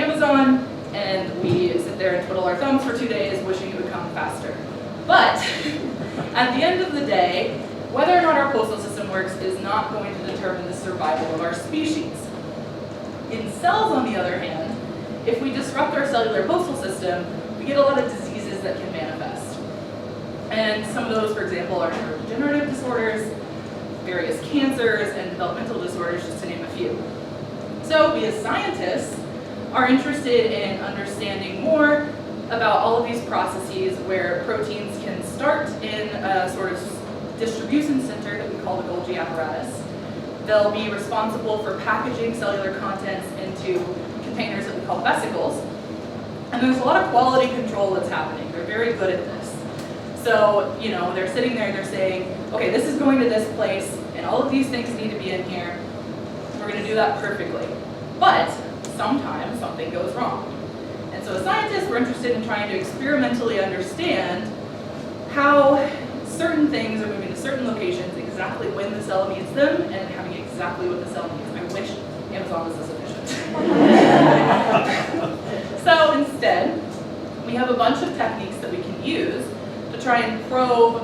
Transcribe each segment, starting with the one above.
Amazon, and we sit there and twiddle our thumbs for 2 days wishing it would come faster. But at the end of the day, whether or not our postal system works is not going to determine the survival of our species. In cells, on the other hand, if we disrupt our cellular postal system, we get a lot of diseases that can manifest. And some of those, for example, are neurodegenerative disorders, various cancers, and developmental disorders, just to name a few. So we as scientists are interested in understanding more about all of these processes where proteins can start in a sort of distribution center that we call the Golgi Apparatus. They'll be responsible for packaging cellular contents into containers that we call vesicles. And there's a lot of quality control that's happening. They're very good at this. So, they're sitting there and they're saying, okay, this is going to this place, and all of these things need to be in here. We're going to do that perfectly. But sometimes something goes wrong. And so as scientists, we're interested in trying to experimentally understand how certain things are moving to certain locations exactly when the cell needs them and having exactly what the cell needs. I wish Amazon was this efficient. So instead, we have a bunch of techniques that we can use to try and probe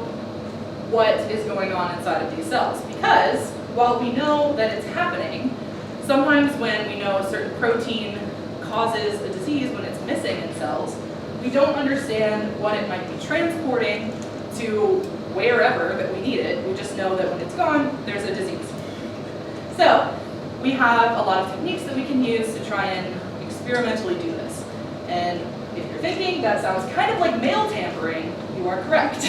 what is going on inside of these cells. Because while we know that it's happening, sometimes when we know a certain protein causes a disease when it's missing in cells, we don't understand what it might be transporting to wherever that we need it. We just know that when it's gone, there's a disease. So we have a lot of techniques that we can use to try and experimentally do this. And if you're thinking that sounds kind of like mail tampering, you are correct.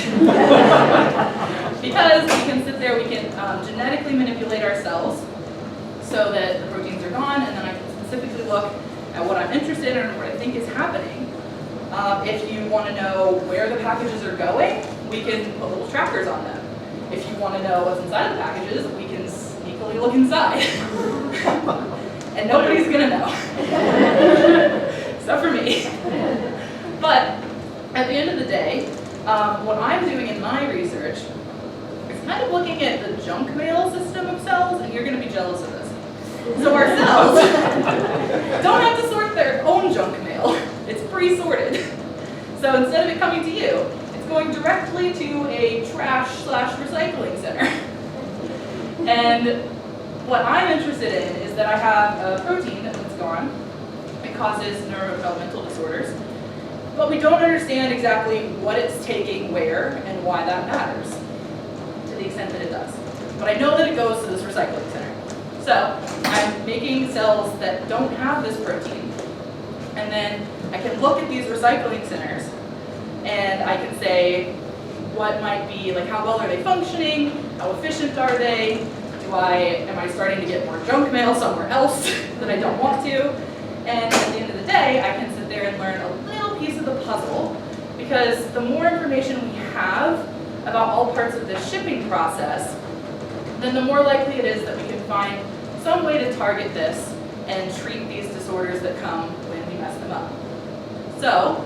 Because we can sit there, we can genetically manipulate our cells so that the proteins are gone, and then I can specifically look at what I'm interested in and what I think is happening. If you want to know where the packages are going, we can put little trackers on them. If you want to know what's inside the packages, we can sneakily look inside. And nobody's going to know. Except for me. But at the end of the day, what I'm doing in my research is kind of looking at the junk mail system of cells, and you're going to be jealous of this. So our cells don't have to sort their own junk mail. It's pre-sorted. So instead of it coming to you, it's going directly to a trash/recycling center. And what I'm interested in is that I have a protein that's gone. It causes neurodevelopmental disorders. But we don't understand exactly what it's taking where and why that matters, to the extent that it does. But I know that it goes to this recycling center. So I'm making cells that don't have this protein, and then I can look at these recycling centers, and I can say what might be, like how well are they functioning, how efficient are they, am I starting to get more junk mail somewhere else that I don't want to, and at the end of the day, I can sit there and learn a little piece of the puzzle, because the more information we have about all parts of the shipping process, then the more likely it is that we can find some way to target this and treat these disorders that come when we mess them up. So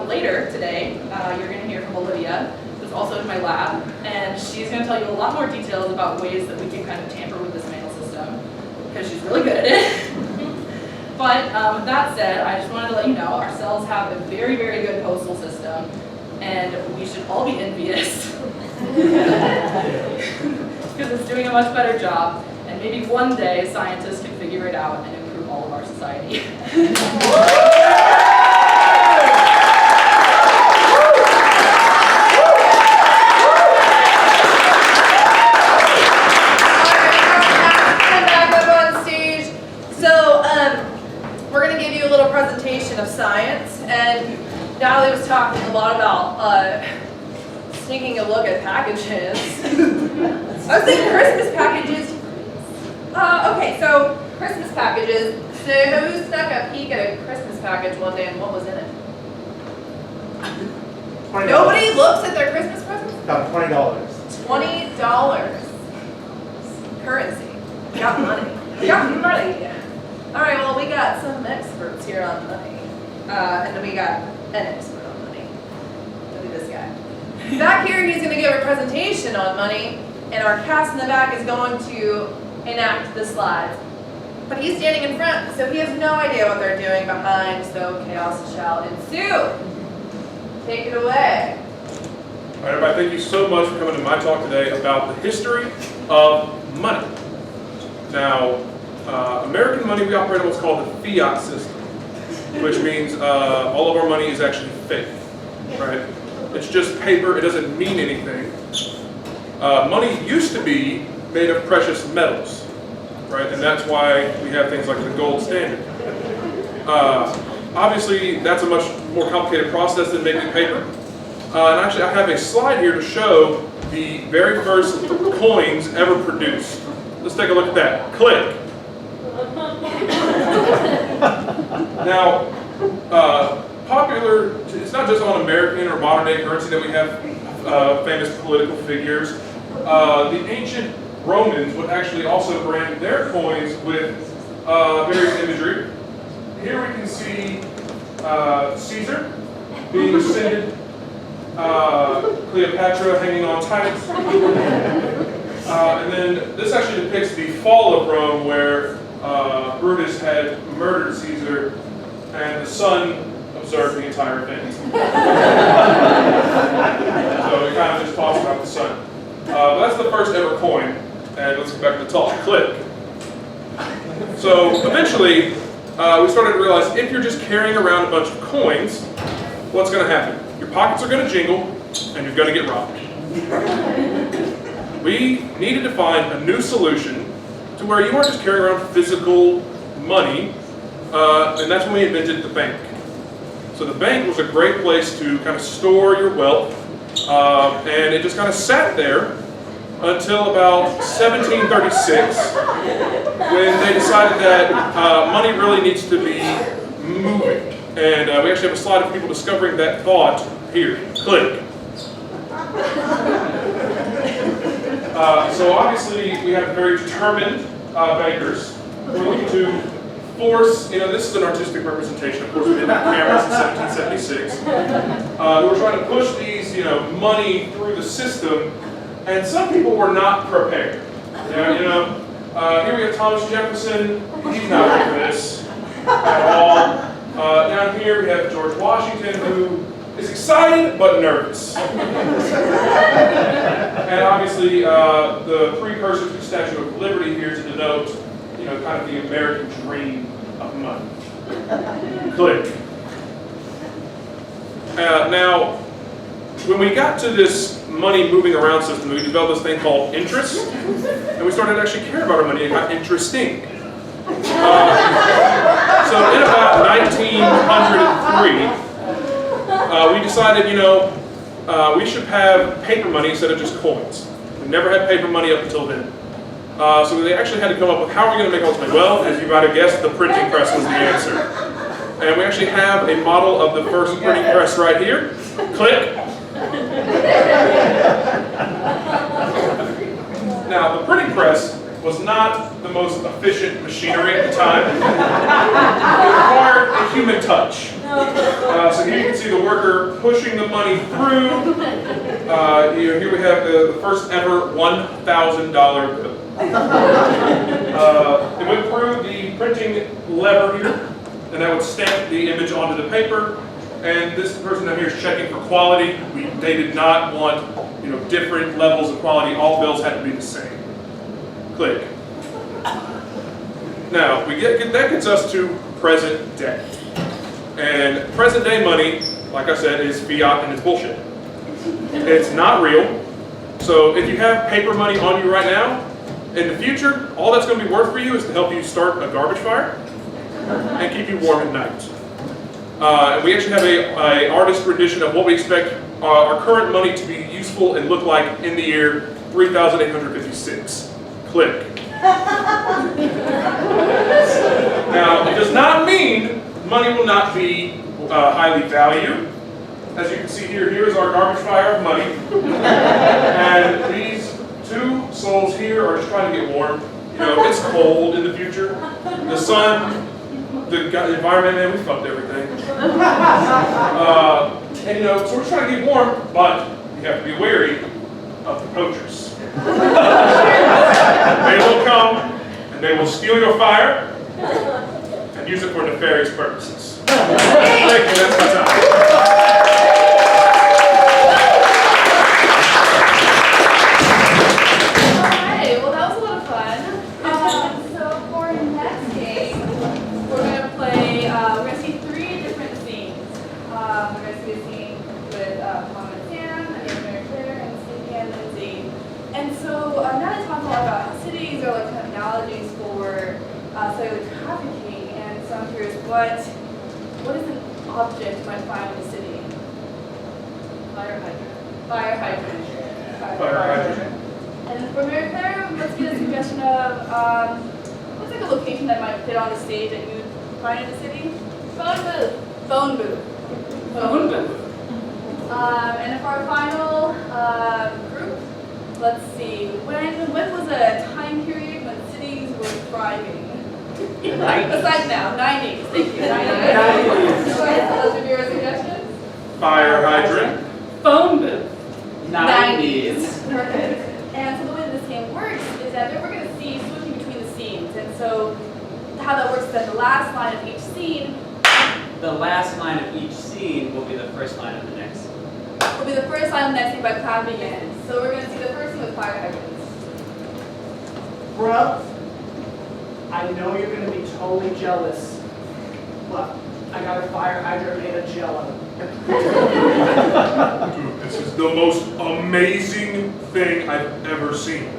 later today, you're going to hear from Olivia, who's also in my lab, and she's going to tell you a lot more details about ways that we can kind of tamper with this mail system, because she's really good at it. But with that said, I just wanted to let you know our cells have a very, very good postal system, and we should all be envious because it's doing a much better job, and maybe one day scientists can figure it out and improve all of our society. Presentation of science, and Natalie was talking a lot about sneaking a look at packages. I was thinking Christmas packages. Okay, so Christmas packages. So who snuck a peek at a Christmas package one day and what was in it? $20. Nobody looks at their Christmas presents? About $20. $20. Currency. We got money. We got money. All right, well, we got some experts here on money. And then we got an expert on money. Look at this guy. Back here, he's going to give a presentation on money, and our cast in the back is going to enact the slides. But he's standing in front, so he has no idea what they're doing behind, so chaos shall ensue. Take it away. All right, everybody, thank you so much for coming to my talk today about the history of money. Now, American money, we operate on what's called the fiat system, which means all of our money is actually fake, right? It's just paper, it doesn't mean anything. Money used to be made of precious metals, right? And that's why we have things like the gold standard. Obviously, that's a much more complicated process than making paper. And actually, I have a slide here to show the very first coins ever produced. Let's take a look at that. Click. Now, popular, it's not just on American or modern day currency that we have famous political figures. The ancient Romans would actually also brand their coins with various imagery. Here we can see Caesar being ascended, Cleopatra hanging on tight. And then this actually depicts the fall of Rome, where Brutus had murdered Caesar and the sun observed the entire event. So it kind of just talks about the sun. But that's the first ever coin. And let's get back to the talk. Click. So eventually, we started to realize if you're just carrying around a bunch of coins, what's going to happen? Your pockets are going to jingle, and you're going to get robbed. We needed to find a new solution to where you weren't just carrying around physical money, and that's when we invented the bank. So the bank was a great place to kind of store your wealth, and it just kind of sat there until about 1736, when they decided that money really needs to be moving. And we actually have a slide of people discovering that thought here. Click. So obviously we have very determined bankers who are looking to force, this is an artistic representation, of course we didn't have cameras in 1776, who were trying to push these, money through the system, and some people were not prepared. Here we have Thomas Jefferson, he's not ready for this at all. Down here we have George Washington, who is excited but nervous. And obviously the precursor to the Statue of Liberty here to denote, kind of the American dream of money. Click. Now, when we got to this money moving around system, we developed this thing called interest, and we started to actually care about our money. It got interesting. So in about 1903, we decided, we should have paper money instead of just coins. We never had paper money up until then. So they actually had to come up with how are we going to make all this money? Well, as you might have guessed, the printing press was the answer. And we actually have a model of the first printing press right here. Click. Now, the printing press was not the most efficient machinery at the time. It required a human touch. So here you can see the worker pushing the money through. Here we have the first ever $1,000 bill. It went through the printing lever here, and that would stamp the image onto the paper. And this person down here is checking for quality. They did not want, different levels of quality. All bills had to be the same. Click. Now, that gets us to present day. And present day money, like I said, is fiat and it's bullshit. It's not real. So if you have paper money on you right now, in the future, all that's going to be worth for you is to help you start a garbage fire and keep you warm at night. And we actually have an artist rendition of what we expect our current money to be useful and look like in the year 3856. Click. Now, it does not mean money will not be highly valued. As you can see here is our garbage fire of money. And these two souls here are just trying to get warm. It's cold in the future. The sun, the environment, man, we fucked everything. And so we're just trying to get warm, but you have to be wary of the poachers. They will come and they will steal your fire and use it for nefarious purposes. Thank you, that's my time. Alright, well that was a lot of fun. So for next game, we're gonna play, we're gonna see 3 different scenes. We're gonna see a scene with Mom and Sam, and Mary Claire, and Sydney and Lindsay. And so Natalie talked a lot about how cities are like kind of analogies for cellular trafficking, and so I'm curious, what is an object you might find in the city? Fire hydrant. Fire hydrant. Fire hydrant. And for Mary Claire, let's get a suggestion of what's like a location that might fit on the stage that you would find in the city? Phone booth. Phone booth. Phone booth. And for our final group, let's see. When was a time period when cities were thriving? Besides now, 90s. Thank you. 90s. Those are your suggestions? Fire hydrant. Phone booth. 90s. Perfect. And so the way that this game works is that we're going to see switching between the scenes. And so how that works is that the last line of each scene The last line of each scene will be the first line of the next scene. will be the first line of the next scene by clapping in. So we're going to see the first scene with fire hydrants. Bro, I know you're gonna be totally jealous, but I got a fire hydrant made of Jello. Dude, this is the most amazing thing I've ever seen.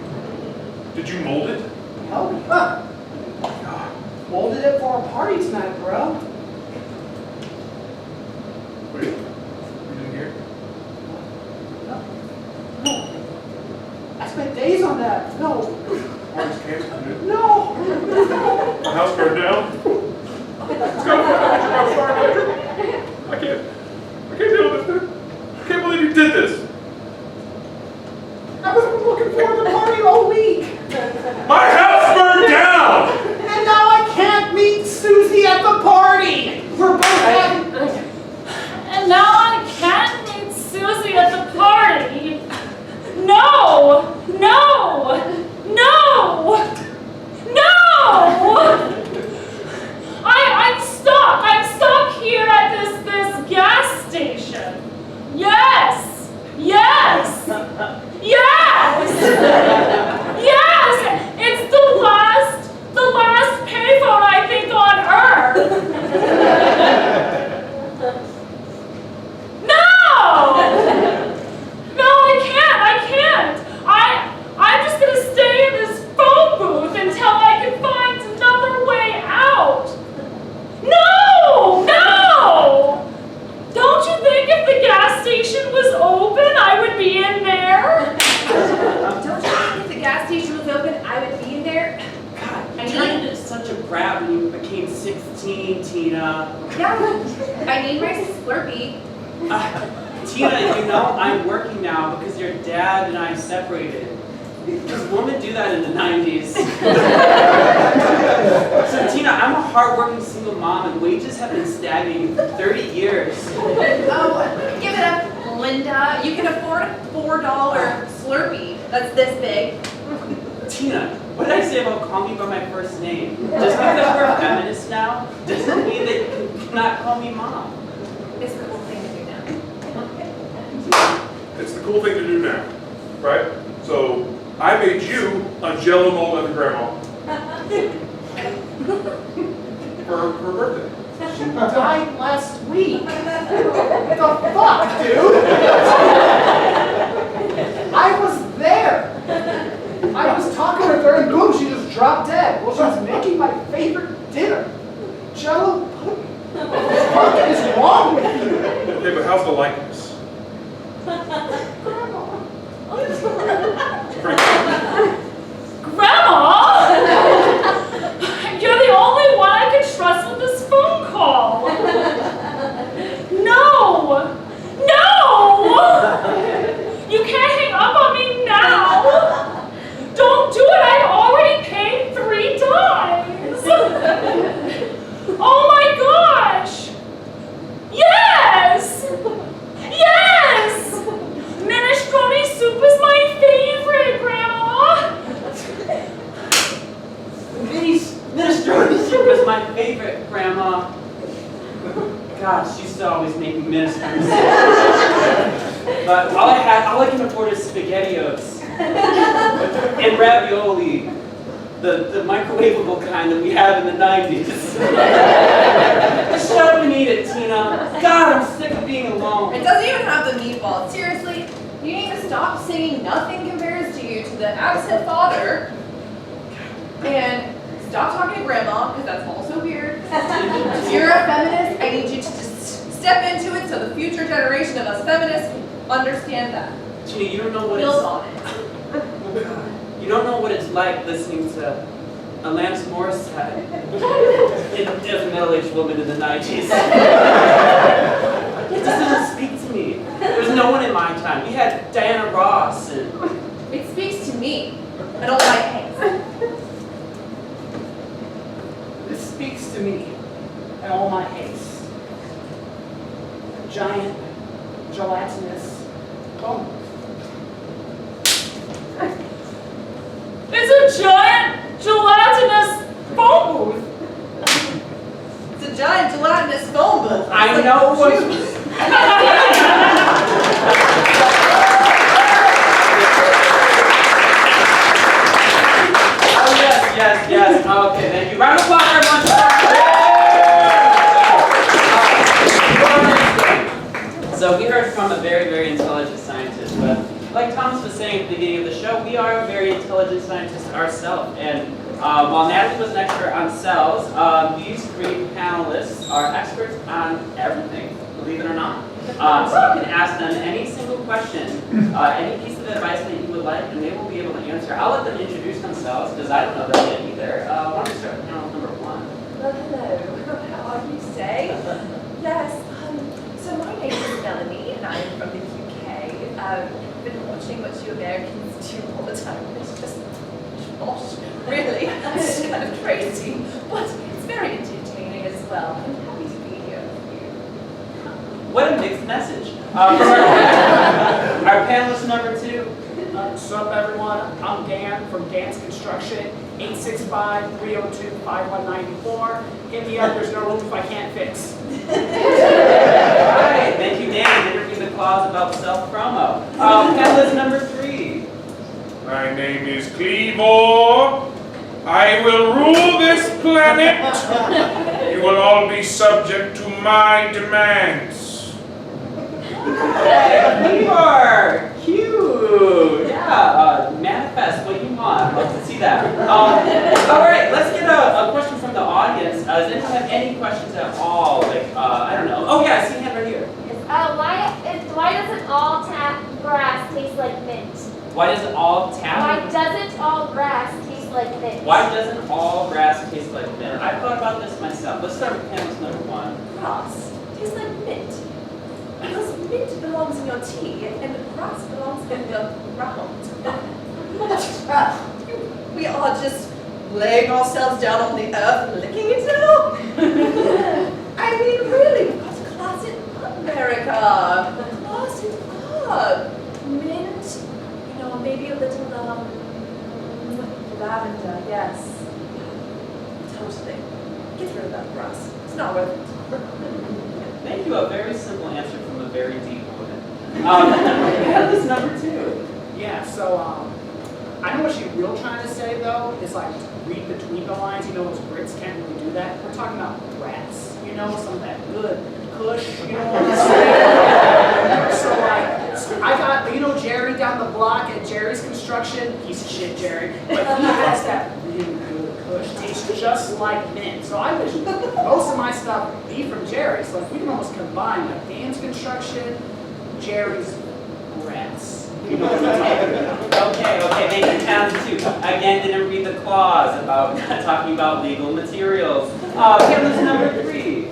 Did you mold it? Hell yeah. Molded it for a party tonight, bro. Wait, you didn't hear? No. I spent days on that. No. Party's canceled, dude. No. My house burned down. Let's go. Fire hydrant. I can't deal with this, dude. I can't believe you did this. I was looking forward to the party all week. My house burned down! And now I can't meet Susie at the party. We're both having... And now I can't meet Susie at the party. No! No! No! No! I'm stuck here at this gas station. Yes! Yes! Yes! Yes! It's the last payphone I think on earth. No! No, I can't. I'm just gonna stay in this phone booth until I can find another way out. No! No! Don't you think if the gas station was open, I would be in there? Don't you think if the gas station was open, I would be in there? God, you turned into such a brat when you became 16, Tina. Yeah, I need my Slurpee. Tina, you know, I'm working now because your dad and I separated. Because women do that in the 90s. So Tina, I'm a hardworking single mom and wages have been stagnating for 30 years. Oh, give it up, Linda. You can afford a $4 Slurpee that's this big. Tina, what did I say about calling me by my first name? Just because we're feminists now doesn't mean that you cannot call me mom. It's the cool thing to do now. It's the cool thing to do now, right? So I made you a Jello mold of your grandma for her birthday. She died last week. What the fuck, dude? I was there. I was talking with her and boom, she just dropped dead. Well, she was making my favorite dinner. Jello pudding. What the fuck is wrong with you? Okay, but how's the likeness? Pretty cool. Grandma! You're the only one I can trust with this phone call. No! No! You can't hang up on me now. Don't do it. I already paid 3 times. Oh my gosh! Yes! gosh, she used to always make me ministers. But all I can afford is SpaghettiOs and ravioli, the microwavable kind that we had in the 90s. Just shut up and eat it, Tina. God, I'm sick of being alone. It doesn't even have the meatballs. Seriously, you need to stop singing Nothing Compares to You to the absent father. And stop talking to grandma, because that's also weird. If you're a feminist, I need you to just step into it so the future generation of us feminists understand that. Tina, you don't know what Build it's on it. You don't know what it's like listening to Alanis Morissette as a middle-aged woman in the 90s. It just doesn't speak to me. There's no one in my time. We had Diana Ross and... It speaks to me. I don't like hate. This speaks to me and all my haste. A giant, gelatinous bone. It's a giant gelatinous phone booth. It's a giant gelatinous phone booth. I It's know like what... juice. Oh, yes. Okay, thank you. Round of applause, everyone. So we heard from a very, very intelligent scientist, but like Thomas was saying at the beginning of the show, we are a very intelligent scientist ourselves. And while Natalie was an expert on cells, these three panelists are experts on everything, believe it or not. So you can ask them any single question, any piece of advice that you would like, and they will be able to answer. I'll let them introduce themselves, because I don't know them yet either. Why don't we start with panel number one? Well, hello. How are you today? Yes. So my name is Melanie, and I'm from the UK. I've been watching what you Americans do all the time. It's just gosh, really. It's kind of crazy, but it's very entertaining as well. I'm happy to be here with you. What a mixed message. Our panelist number two. What's up, everyone? I'm Dan from Dan's Construction, 865-302-5194. Hit me up, there's no roof I can't fix. Alright, thank you, Dan. Interview the clause about self-promo. Panelist number three. My name is Cleavor. I will rule this planet. You will all be subject to my demands. Hey, Cleavor! Cute! Yeah, manifest what you want. I'd love to see that. Alright, let's get a question from the audience. Does anyone have any questions at all? Like, I don't know. Oh yeah, I see a hand right here. Why doesn't all tap grass taste like mint? Why doesn't all tap? Why doesn't all grass taste like mint? Why doesn't all grass taste like mint? I've thought about this myself. Let's start with panelist number one. Grass tastes like mint. Because mint belongs in your tea, and the grass belongs in the ground. We are just laying ourselves down on the earth and licking it now? I mean, really, what class in America? Class in Mint, maybe a little lavender, yes. Totally. Get rid of that grass. It's not worth it. Thank you. A very simple answer from a very deep woman. Panelist number two. Yeah, so I know what she's real trying to say though, is like read between the lines, those Brits can't really do that. We're talking about rats, some of that good kush, what I'm saying? So I got, Jerry down the block at Jerry's Construction, piece of shit Jerry, but he has that really good kush, tastes just like mint. So I wish most of my stuff be from Jerry's, like we can almost combine like Dan's Construction, Jerry's rats. You know what I'm talking about. Okay, thank you, panelist two. Again, didn't read the clause about talking about legal materials. Panelist number three.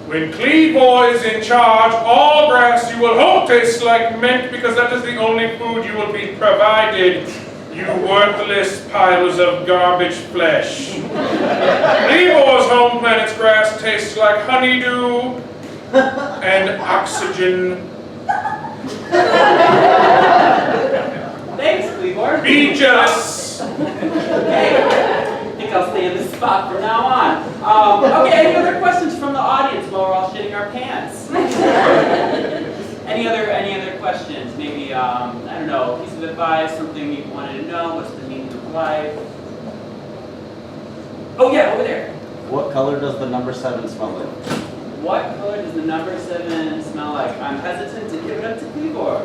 When Cleavor is in charge, all grass you will hope tastes like mint because that is the only food you will be provided, you worthless piles of garbage flesh. Cleavor's home planet's grass tastes like honeydew and oxygen. Thanks, Cleavor. Be jealous. Okay. I think I'll stay in this spot from now on. Okay, any other questions from the audience while we're all shitting our pants? advice, something you wanted to know, what's the meaning of life? Oh yeah, over there. What color does the number 7 smell like? What color does the number 7 smell like? I'm hesitant to give it up to Cleavor.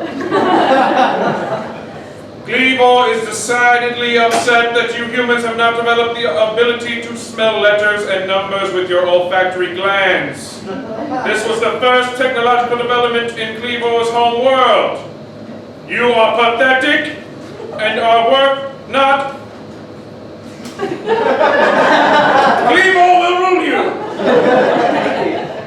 Cleavor is decidedly upset that you humans have not developed the ability to smell letters and numbers with your olfactory glands. This was the first technological development in Cleavor's home world. You are pathetic and are worth not. Cleavor will rule you!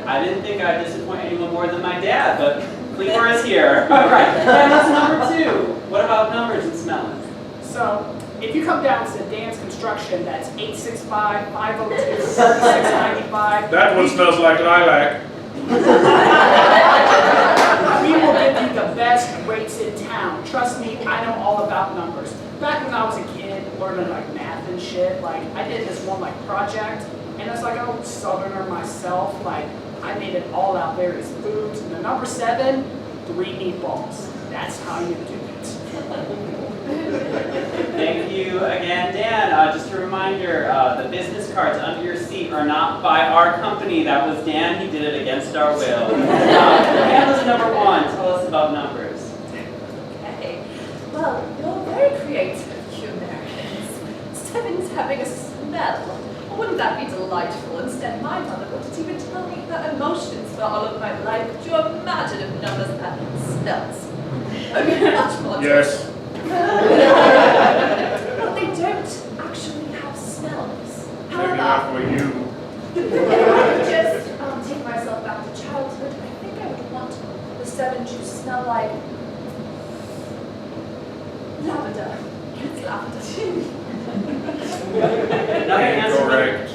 I didn't think I'd disappoint anyone more than my dad, but Cleavor is here. All right, and that's number 2. What about numbers and smelling? So, if you come down to Dan's Construction, that's 865-502-3695. That one smells like lilac. We will give you the best rates in town. Trust me, I know all about numbers. Back when I was a kid, learning like math and shit, like I did this one like project, and as like a southerner myself, like I made it all out there as foods. And the number 7, 3 meatballs. That's how you do it. Thank you again, Dan. Just a reminder, the business cards under your seat are not by our company. That was Dan. He did it against our will. Dan was number 1. Tell us about numbers. Okay. Well, you're very creative, you Americans. 7's having a smell. Wouldn't that be delightful? Instead, my mother wouldn't even tell me her emotions for all of my life. Could you imagine if numbers had smells? I mean, much more. Yes. But they don't actually have smells. How Maybe about not for you. if I could just take myself back to childhood, I think I would want the 7 to smell like lavender. It's lavender. Another answer. Correct.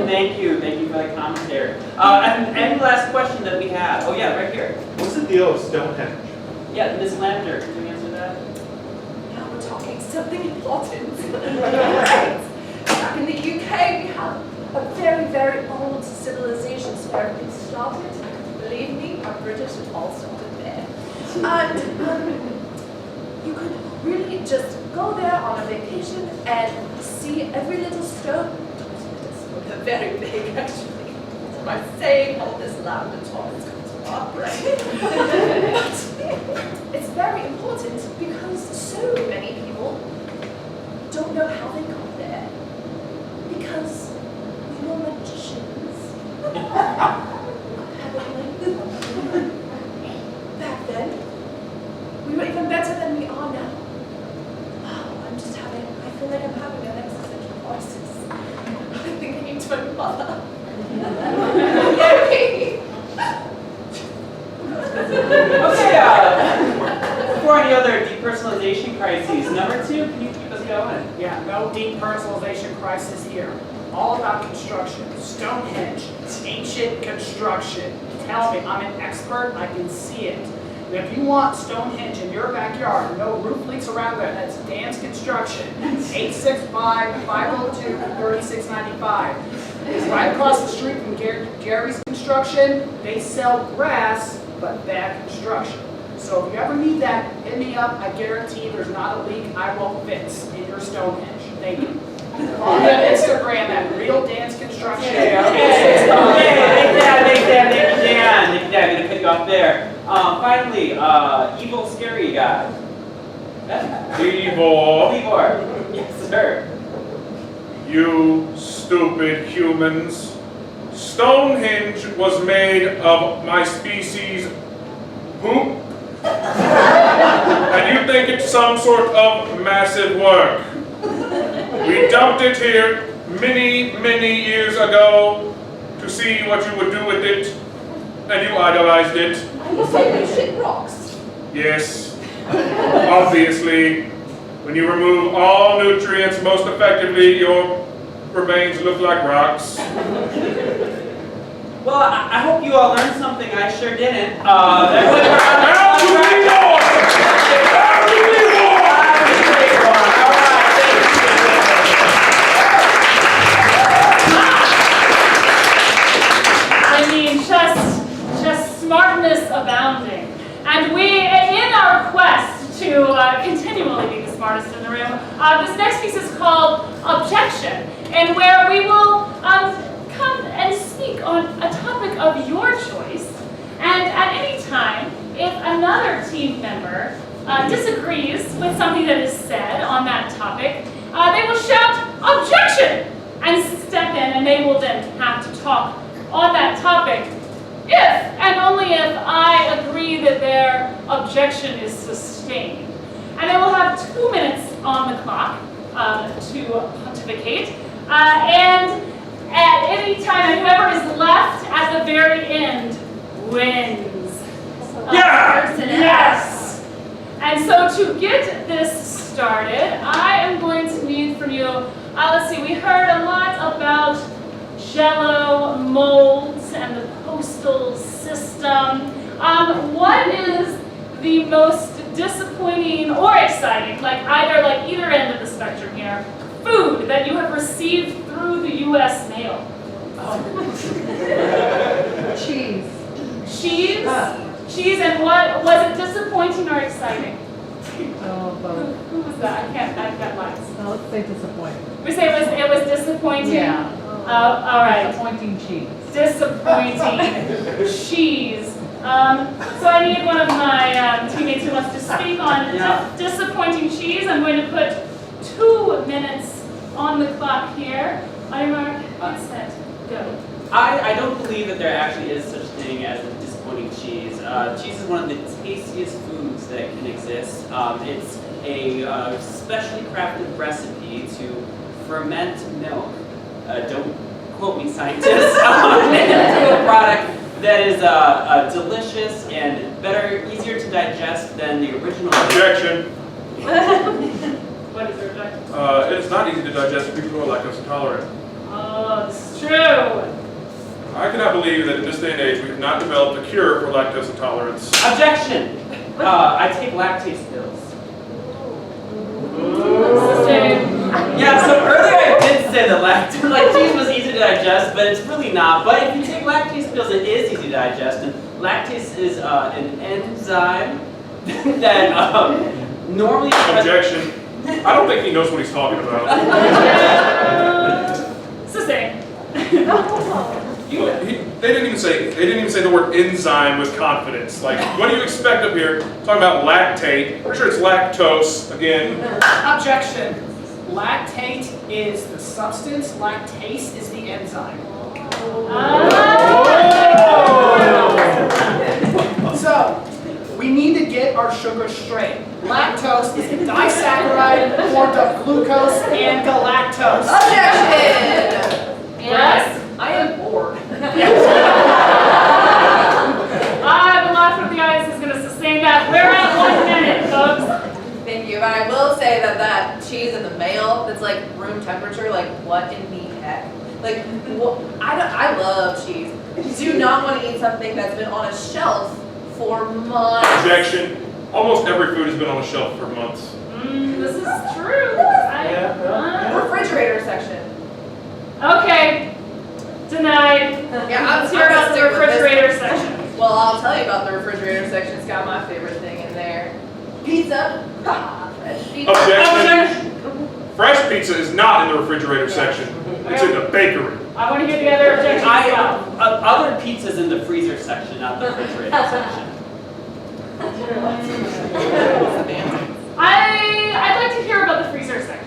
Thank you for the commentary. And any last question that we have? Oh yeah, right here. What's the deal with Stonehenge? Yeah, Ms. Lander, can you answer that? Now we're talking something important. Right. Back in the UK, we have a very, very old civilization where it started. Believe me, our British it all started there. And you could really just go there on a vacation and see every little stone. They're very big, actually. So by saying all this loud and tall, it's going to walk, right? It's very important because so many people don't know how they got there. Because we were magicians. Back then, we were even better than we are now. Oh, I feel like I'm having an existential crisis. I think I need to my mother. Yay! Okay, before any other depersonalization crises, number 2, can you keep us going? Yeah, no depersonalization crisis here. All about construction. Stonehenge, ancient construction. Tell me, I'm an expert, I can see it. And if you want Stonehenge in your backyard, no roof leaks around there, that's Dan's Construction. 865-502-3695. It's right across the street from Gary's Construction. They sell grass, but bad construction. So if you ever need that, hit me up. I guarantee there's not a leak I won't fix in your Stonehenge. Thank you. On Instagram at Real Dan's Construction. Okay, thank you, Dan. Thank you, Dan. I'm gonna cut you off there. Finally, evil, scary guy. Cleavor, Yes, sir. you stupid humans. Stonehenge was made of my species' poop? And you think it's some sort of massive work? We dumped it here many, many years ago to see what you would do with it, and you idolized it. You say you shit rocks. Yes, obviously, when you remove all nutrients most effectively, your remains look like rocks. Well, I hope you all learned something. I sure didn't. I mean, just smartness abounding. And we, in our quest to continually be the smartest in the room. This next piece is called Objection, and where we will come and speak on a topic of your choice. And at any time, if another team member disagrees with something that is said on that topic, they will shout, "Objection!" and step in, and they will then have to talk on that topic if and only if I agree that their objection is sustained. And they will have 2 minutes on the clock to pontificate. And at any time, whoever is left at the very end wins. Yeah! Yes! And so to get this started, I am going to need from you, let's see, we heard a lot about Jell-O molds and the postal system. What is the most disappointing or exciting, either end of the spectrum here, food that you have received through the U.S. mail? Cheese. Cheese? Cheese, and what, was it disappointing or exciting? Oh, both. Who was that? I've got lights. No, let's say disappointing. We say it was disappointing? Yeah. All right. Disappointing cheese. Disappointing cheese. So I need one of my teammates who wants to speak on disappointing cheese. I'm going to put 2 minutes on the clock here. On your mark, get set, go. I don't believe that there actually is such a thing as a disappointing cheese. Cheese is one of the tastiest foods that can exist. It's a specially crafted recipe to ferment milk. Don't quote me, scientists. Into a product that is delicious and better, easier to digest than the original. Objection. What is your objection? It's not easy to digest for people who are lactose intolerant. Oh, it's true. I cannot believe that in this day and age we have not developed a cure for lactose intolerance. Objection! I take lactase pills. Yeah, so earlier I did say that cheese was easy to digest, but it's really not. But if you take lactase pills, it is easy to digest. And lactase is an enzyme that normally... Objection. I don't think he knows what he's talking about. Sustain. They didn't even say the word enzyme with confidence. Like, what do you expect up here? Talking about lactate. Pretty sure it's lactose again. Objection. Lactate is the substance. Lactase is the enzyme. So, we need to get our sugar straight. Lactose is a disaccharide formed of glucose and galactose. Objection! Yes? I am bored. The laughter of the audience is going to sustain that. We're at 1 minute, folks. Thank you. And I will say that cheese in the mail that's like room temperature, like what in the heck? Like, I love cheese. Do not want to eat something that's been on a shelf for months. Objection. Almost every food has been on the shelf for months. This is true. Refrigerator section. Okay. Denied. Yeah, I'm Let's hear about the stick with this refrigerator one. section. Well, I'll tell you about the refrigerator section. It's got my favorite thing in there. Pizza. Fresh pizza. Objection. Fresh pizza is not in the refrigerator section. It's in the bakery. I want to hear the other objections. Other pizzas in the freezer section, not the refrigerator section. I'd like to hear about the freezer section.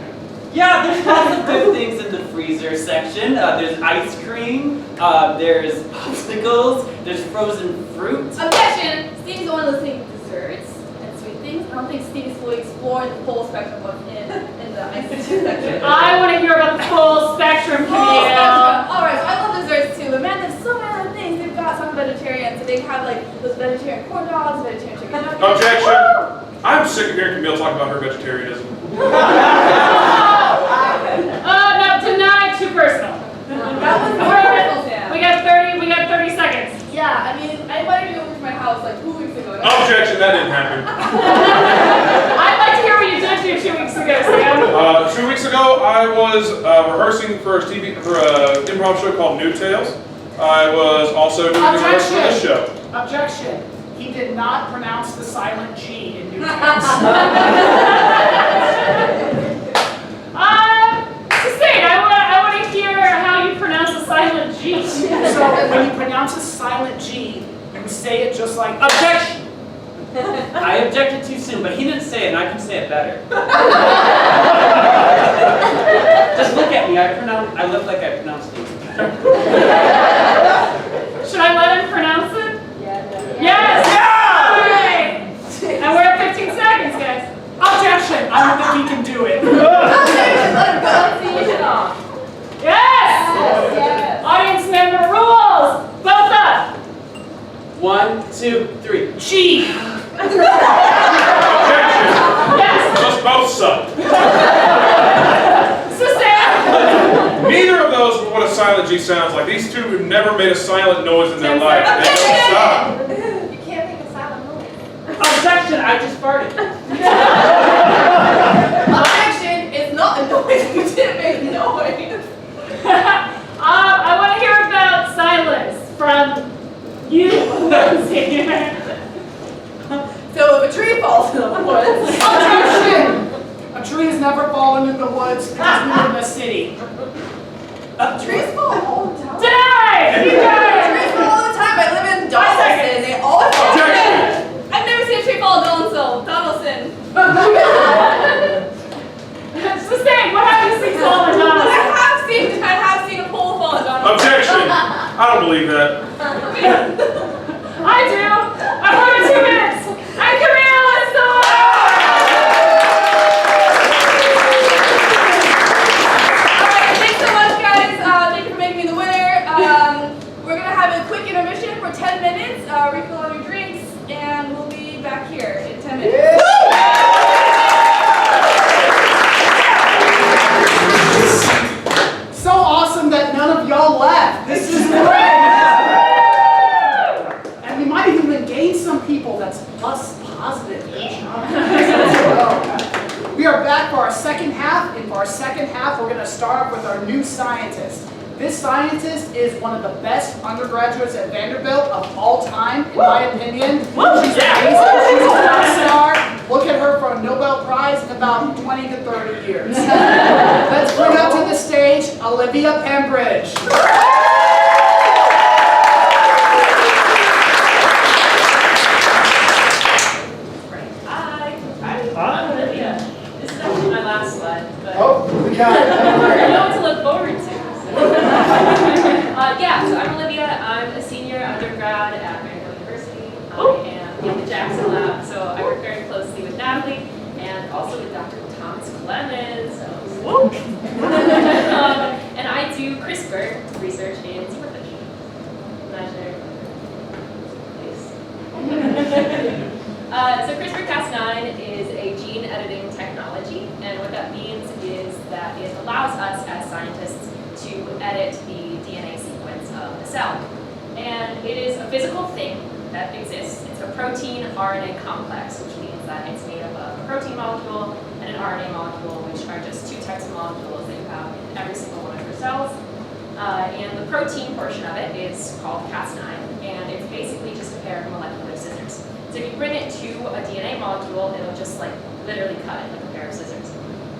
Yeah, there's lots of good things in the freezer section. There's ice cream, there's popsicles, there's frozen fruit. Objection! Steve's only listing desserts and sweet things. I don't think Steve is fully exploring the full spectrum of what's in the IST4K section. I want to hear about the full spectrum, Camille. Alright, so I love desserts too, but man, there's so many other things. They've got some vegetarian, so they have like those vegetarian corn dogs, vegetarian chicken nuggets. Objection. I'm sick of hearing Camille talk about her vegetarianism. No, denied, too personal. That was horrible, Sam. We got 30 seconds. Yeah, I mean, I invited you over to my house like 2 weeks ago. Objection, that didn't happen. I'd like to hear what you did 2 weeks ago, Sam. 2 weeks ago, I was rehearsing for an improv show called New Tales. I was also doing a rehearsal for this show. Objection. He did not pronounce the silent G in Newton's. Sustained, I want to hear how you pronounce the silent G. So when you pronounce a silent G, you say it just like Objection! I objected too soon, but he didn't say it, and I can say it better. Just look at me. I look like I pronounce things better. Should I let him pronounce it? Yeah. Yes! All right. And we're at 15 seconds, guys. objection. I don't think he can do it. Finish it off. Yes! Yes. Audience member rules. Both up. 1, 2, 3. G. Objection! Yes. Those both suck. Sustained. Neither of those were what a silent G sounds like. These two have never made a silent noise in their life. They don't stop. You can't make a silent noise. Objection! I just farted. Objection is not a noise. You didn't make a noise. I want to hear about silence from you, Lindsay. So if a tree falls in the woods, Objection. A tree has never fallen in the woods because we live in a city. trees fall all the time. Deny! You guys! Trees fall all the time. I live in Donaldson. They all fall. Objection! I've never seen a tree fall in Donaldson. Sustained. What have you seen fall in Donaldson? I have seen a pole fall in Donaldson. Objection! I don't believe that. I do. I've heard 2 minutes. And Camille is the Alright, thanks so much guys. Thank you for making me the winner. We're gonna have a quick intermission for 10 minutes, refill on your drinks, and we'll be back here in 10 minutes. So awesome that none of y'all left. This is great. And we might even gain some people. That's plus positive. We are back for our second half, and for our second half, we're going to start with our new scientist. This scientist is one of the best undergraduates at Vanderbilt of all time, in my opinion. She's amazing. She's a rock star. Look at her for a Nobel Prize in about 20 to 30 years. Let's bring up to the stage Olivia Pembridge. Hi, Olivia. This is actually my last slide, but Oh, we got it. I know what to look forward to. So I'm Olivia. I'm a senior undergrad at Vanderbilt University. I am in the Jackson lab, so I work very closely with Natalie and also with Dr. Thomas Clemens. And I do CRISPR research in zebrafish. Imaginary place. So CRISPR-Cas9 is a gene editing technology, and what that means is that it allows us as scientists to edit the DNA sequence of the cell. And it is a physical thing that exists. It's a protein RNA complex, which means that it's made up of a protein molecule and an RNA molecule, which are just 2 types of molecules that you have in every single one of your cells. And the protein portion of it is called Cas9, and it's basically just a pair of molecular scissors. So if you bring it to a DNA molecule, it'll just like literally cut it like a pair of scissors.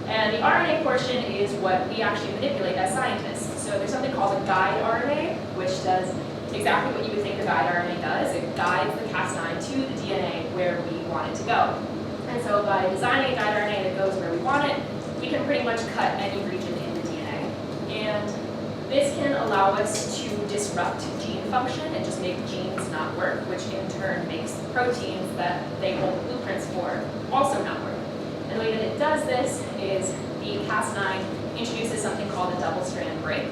And the RNA portion is what we actually manipulate as scientists. So there's something called a guide RNA, which does exactly what you would think a guide RNA does. It guides the Cas9 to the DNA where we want it to go. And so by designing a guide RNA that goes where we want it, we can pretty much cut any region in the DNA. And this can allow us to disrupt gene function and just make genes not work, which in turn makes the proteins that they hold blueprints for also not work. And the way that it does this is the Cas9 introduces something called a double-strand break.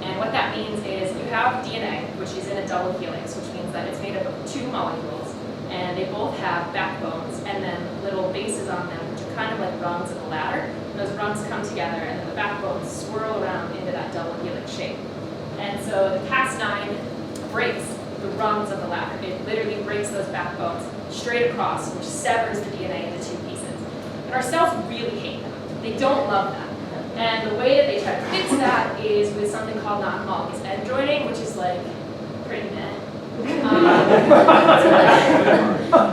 And what that means is you have DNA, which is in a double helix, which means that it's made up of 2 molecules, and they both have backbones and then little bases on them, which are kind of like rungs of a ladder. And those rungs come together, and then the backbones swirl around into that double helix shape. And so the Cas9 breaks the rungs of the ladder. It literally breaks those backbones straight across, which severs the DNA into 2 pieces. And our cells really hate that. They don't love that. And the way that they try to fix that is with something called non-homologous end joining, which is like pretty meh.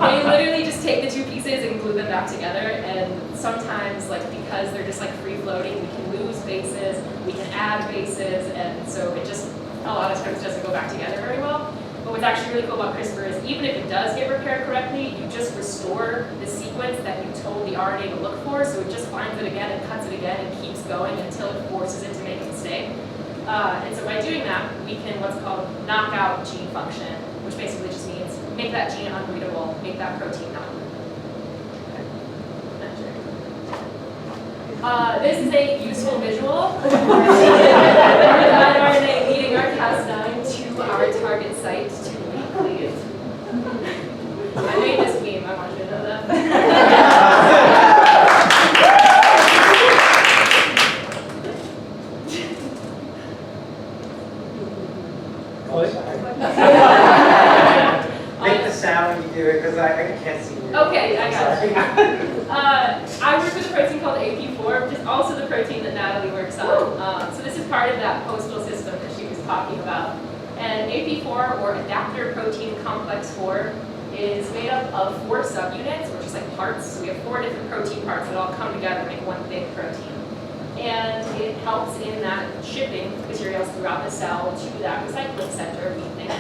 They literally just take the two pieces and glue them back together, and sometimes, like, because they're just like free floating, we can lose bases, we can add bases, and so it just a lot of times doesn't go back together very well. But what's actually really cool about CRISPR is even if it does get repaired correctly, you just restore the sequence that you told the RNA to look for, so it just finds it again and cuts it again and keeps going until it forces it to make a mistake. And so by doing that, we can what's called knock out gene function, which basically just means make that gene unreadable, make that protein not work. This is a useful visual. That RNA leading our Cas9 to our target site to be cleaved. I made this meme, I want you to know that. Make the sound when you do it, because I can't see you. Okay, I got you. I work with a protein called AP4, which is also the protein that Natalie works on. So this is part of that postal system that she was talking about. And AP4, or adapter protein complex 4, is made up of 4 subunits, or just like parts. So we have 4 different protein parts that all come together to make one big protein. And it helps in that shipping materials throughout the cell to that recycling center, we think.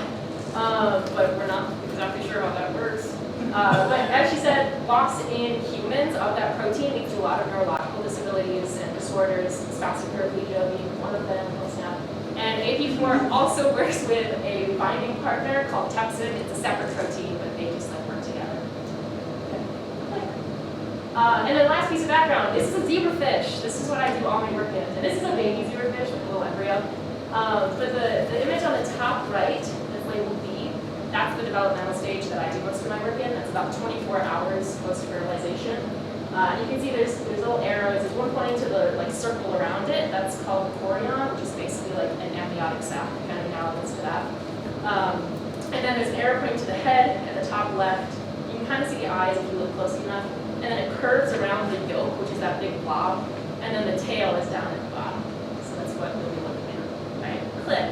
But we're not exactly sure how that works. But as she said, loss in humans of that protein leads to a lot of neurological disabilities and disorders, spastic paraplegia being one of them, and AP4 also works with a binding partner called tepsin. It's a separate protein, but they just like work together. And then last piece of background, this is a zebrafish. This is what I do all my work in. And this is a baby zebrafish with a little embryo. But the image on the top right that's labeled B, that's the developmental stage that I do most of my work in. That's about 24 hours post-fertilization. You can see there's little arrows. There's one pointing to the like circle around it. That's called the chorion, which is basically like an amniotic sac, kind of analogous to that. And then there's an arrow pointing to the head at the top left. You can kind of see the eyes if you look closely enough. And then it curves around the yolk, which is that big blob. And then the tail is down at the bottom. So that's what we'll be looking at. All right, click.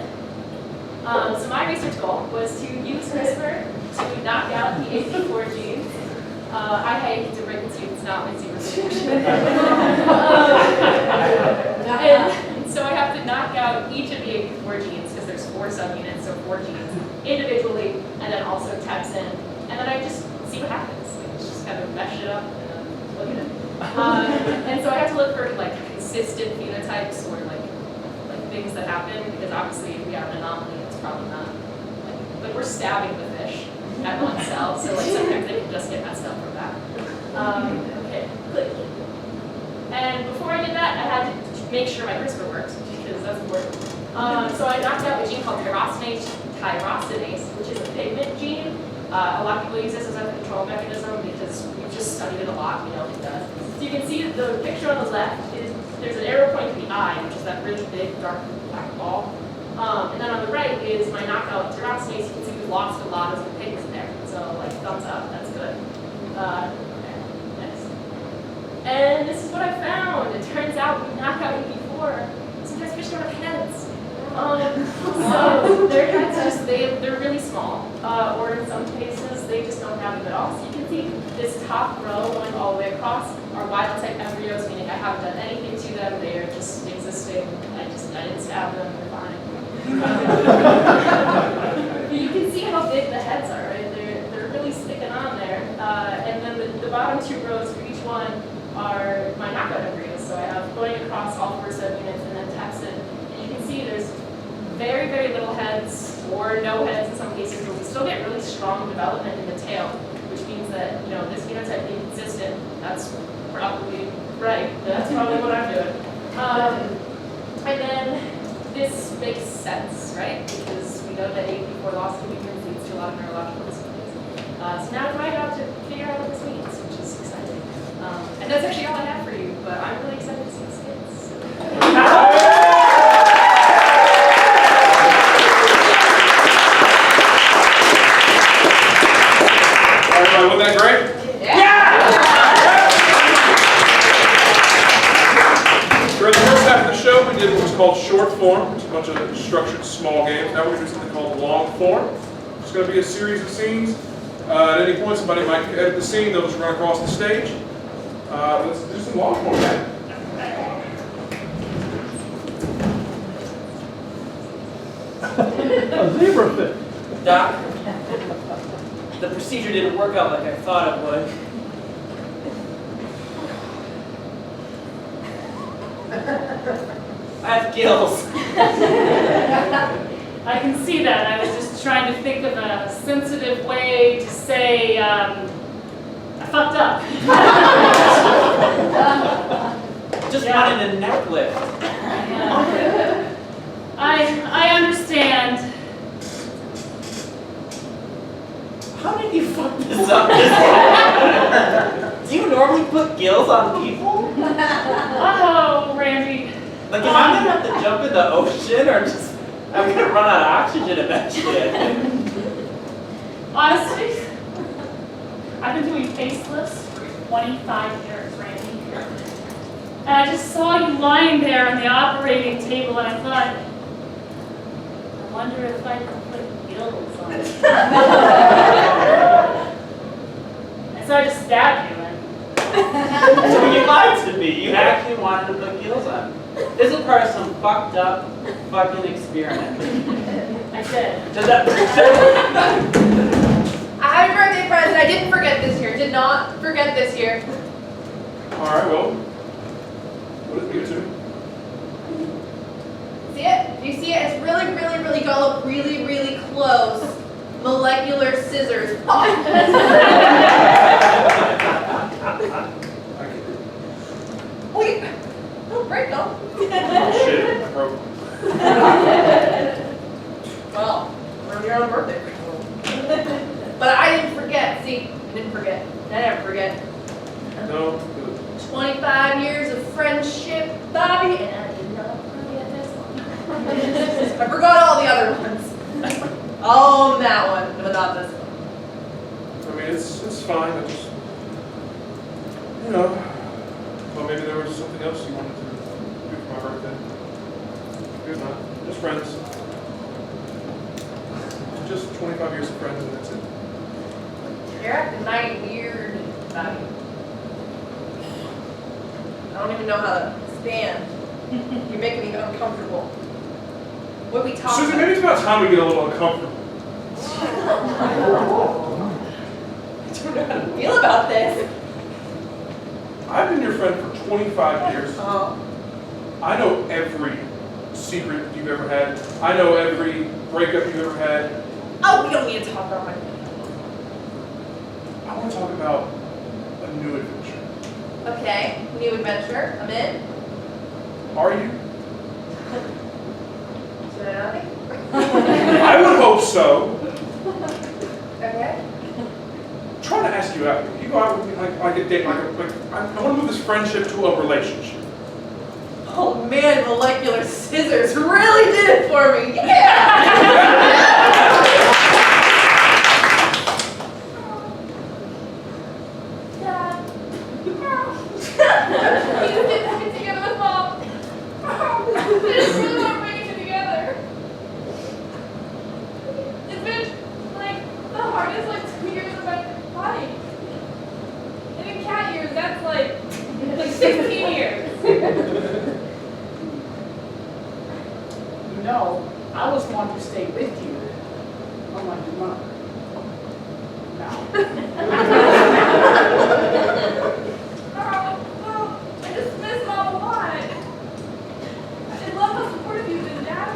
So my research goal was to use CRISPR to knock out the AP4 genes. I hate to break it to you, it's not my zebrafish. And so I have to knock out each of the AP4 genes, because there's 4 subunits, so 4 genes, individually, and then also tepsin. And then I just see what happens. Like, just kind of mesh it up and then look at it. And so I have to look for like consistent phenotypes or like things that happen, because obviously if we have an anomaly, it's probably not. Like we're stabbing the fish at one cell, so like sometimes they can just get messed up from that. Okay, click. And before I did that, I had to make sure my CRISPR worked, because that's important. So I knocked out a gene called tyrosinase, which is a pigment gene. A lot of people use this as a control mechanism because we've just studied it a lot, we know it does. So you can see the picture on the left is there's an arrow pointing to the eye, which is that really big, dark black ball. And then on the right is my knockout tyrosinase. You can see we've lost a lot of the pigments there. So like thumbs up, that's good. Okay, next. And this is what I found. It turns out when you knock out AP4, sometimes fish don't have heads. So their heads just, they're really small. Or in some cases, they just don't have them at all. So you can see this top row going all the way across are wild type embryos, meaning I haven't done anything to them. They are just existing. I didn't stab them, they're fine. You can see how big the heads are, right? They're really sticking on there. And then the bottom 2 rows for each one are my knockout embryos. So I have going across all 4 subunits and then tepsin. And you can see there's very, very little heads or no heads in some cases, but we still get really strong development in the tail, which means that, you know, this phenotype being consistent, that's probably right. That's probably what I'm doing. And then this makes sense, right? Because we know that AP4 loss in humans leads to a lot of neurological disabilities. So now it's my job to figure out what this means, which is exciting. And that's actually all I have for you, but I'm really excited to see the skits. Wasn't that great? Yeah! During the first half of the show, we did what was called short form, which is a bunch of structured small games. Now we're doing something called long form, which is going to be a series of scenes. At any point, somebody might edit the scene, they'll just run across the stage. Let's do some Longhorn, man. A zebra fit. Doc, the procedure didn't work out like I thought it would. I have gills. I can see that. I was just trying to think of a sensitive way to say, I fucked up. Just wanted a neck lift. I understand. How did you fuck this up this time? Do you normally put gills on people? Oh, Randy. Like, am I gonna have to jump in the ocean or just, I'm gonna run out of oxygen eventually, I think. Honestly, I've been doing facelifts for 25 years, Randy. And I just saw you lying there on the operating table and I thought, I wonder if I could put gills on it. And so I just stabbed you and So you lied to me. You actually wanted to put gills on. This is part of some fucked up fucking experiment. I did. Does that Happy birthday, friends, and I didn't forget this year. Did not forget this year. All right, well, what is it? See it? Do you see it? It's really, really, really got to look really, really close. Molecular scissors. Wait. Don't break them. Oh, shit, I broke. Well, we're your own birthday. But I didn't forget. See, I didn't forget. I never forget. No. 25 years of friendship, Bobby, and I did not forget this one. I forgot all the other ones. Oh, that one, but not this one. I mean, it's fine. I just, you know, well, maybe there was something else you wanted to do for my birthday. Good not. Just friends. Just 25 years of friends, and that's it. You're acting mighty weird, Bobby. I don't even know how to stand. You're making me uncomfortable. What are we talking Susan, about? maybe it's about time we get a little uncomfortable. I don't know how to feel about this. I've been your friend for 25 years. Oh. I know every secret you've ever had. I know every breakup you've ever had. Oh, we don't need to talk about my. I want to talk about a new adventure. Okay, new adventure. I'm in. Are you? Should I not be? I would hope so. Okay. I'm trying to ask you out. You go out with me like a date, I want to move this friendship to a relationship. Oh man, molecular scissors really did it for me. Yeah. Dad. You just get back together with Mom. I just really want to bring it together. It's been like the hardest 2 years of my life. And in cat years, that's like 16 years. You know, I was one to stay with you, unlike your mother. Now. Well, I just miss Mom a lot. I love how supportive you've been, Dad.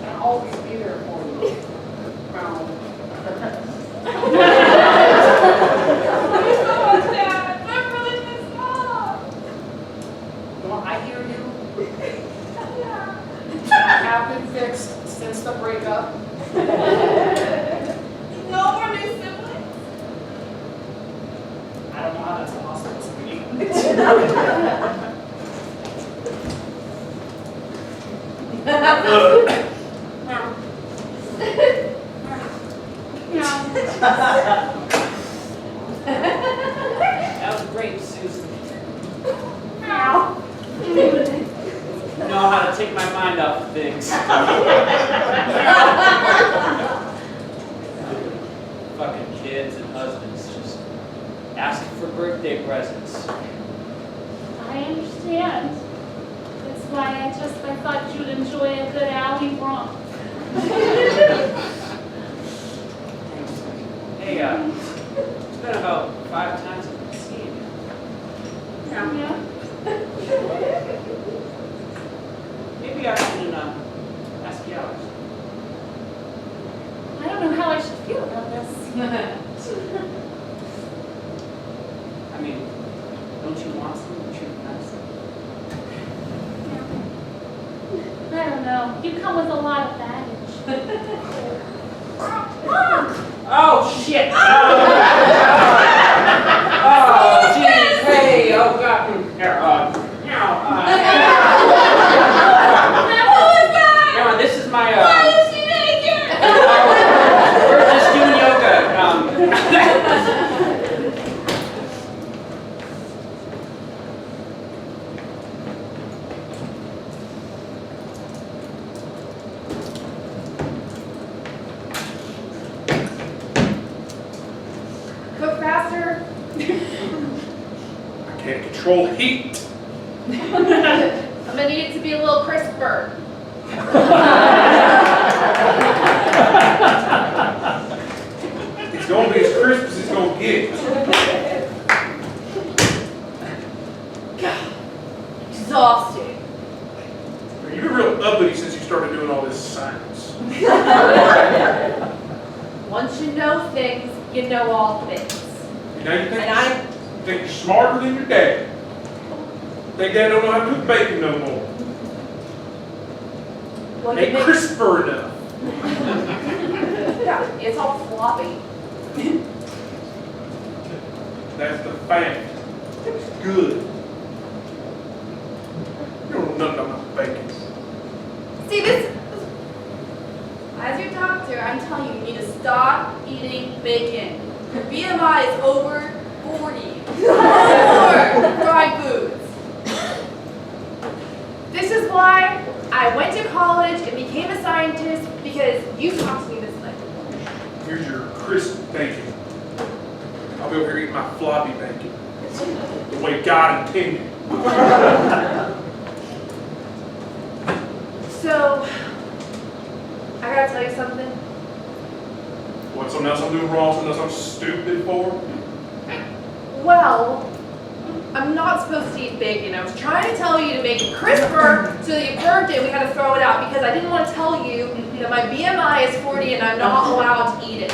I'll always be there for you. Now. Love you so much, Dad. I really miss Mom. Well, I hear you. Yeah. I have been fixed since the breakup. No more new siblings? I don't know how that's possible, sweetie. That was great, Susan. Meow. You know how to take my mind off of things. Hey, it's been about 5 times I've seen you. Yeah. Maybe I can ask you out. I don't know how I should feel about this. I mean, don't you want some treat nice? I don't know. You come with a lot of baggage. Oh, shit! Oh, geez, hey, oh, God. Here, Who is that? Now, this is my, Why is she naked? we're just doing yoga. Cook faster. I can't control heat. I'm gonna need it to be a little crisper. It's gonna be as crisp as it's gonna get. Exhausting. You've been real uppity since you started doing all this science. Once you know things, you know all things. You know, you And think you're smarter than your dad. Think dad don't know how to cook bacon no more. well, you Ain't make- crisper enough. Yeah, it's all floppy. That's the fact. It's good. You don't know nothing about bacon. See, as your doctor, I'm telling you, you need to stop eating bacon. Your BMI is over 40. More fried foods. This is why I went to college and became a scientist, because you taught me this way. Here's your crisp bacon. I'll be over here eating my floppy bacon. The way God intended. So, I gotta tell you something. What, something else I'm doing wrong, something else I'm stupid for? Well, I'm not supposed to eat bacon. I was trying to tell you to make it crisper so that you burnt it. We had to throw it out because I didn't want to tell you that my BMI is 40 and I'm not allowed to eat it.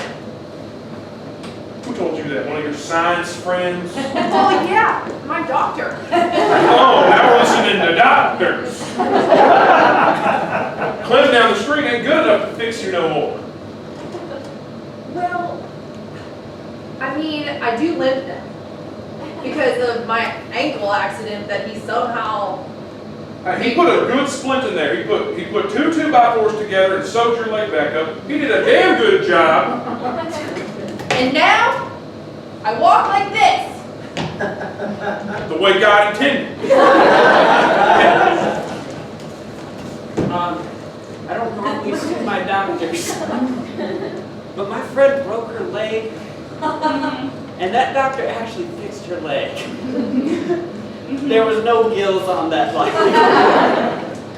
Who told you that? One of your science friends? Well, yeah, my doctor. Oh, now we're listening to doctors. Clem down the street ain't good enough to fix you no more. Well, I mean, I do limp now because of my ankle accident that he somehow. He put a good splint in there. He put 2 2x4s together and sewed your leg back up. He did a damn good job. And now, I walk like this. The way God intended. I don't normally see my doctors, but my friend broke her leg, and that doctor actually fixed her leg. There was no gills on that leg.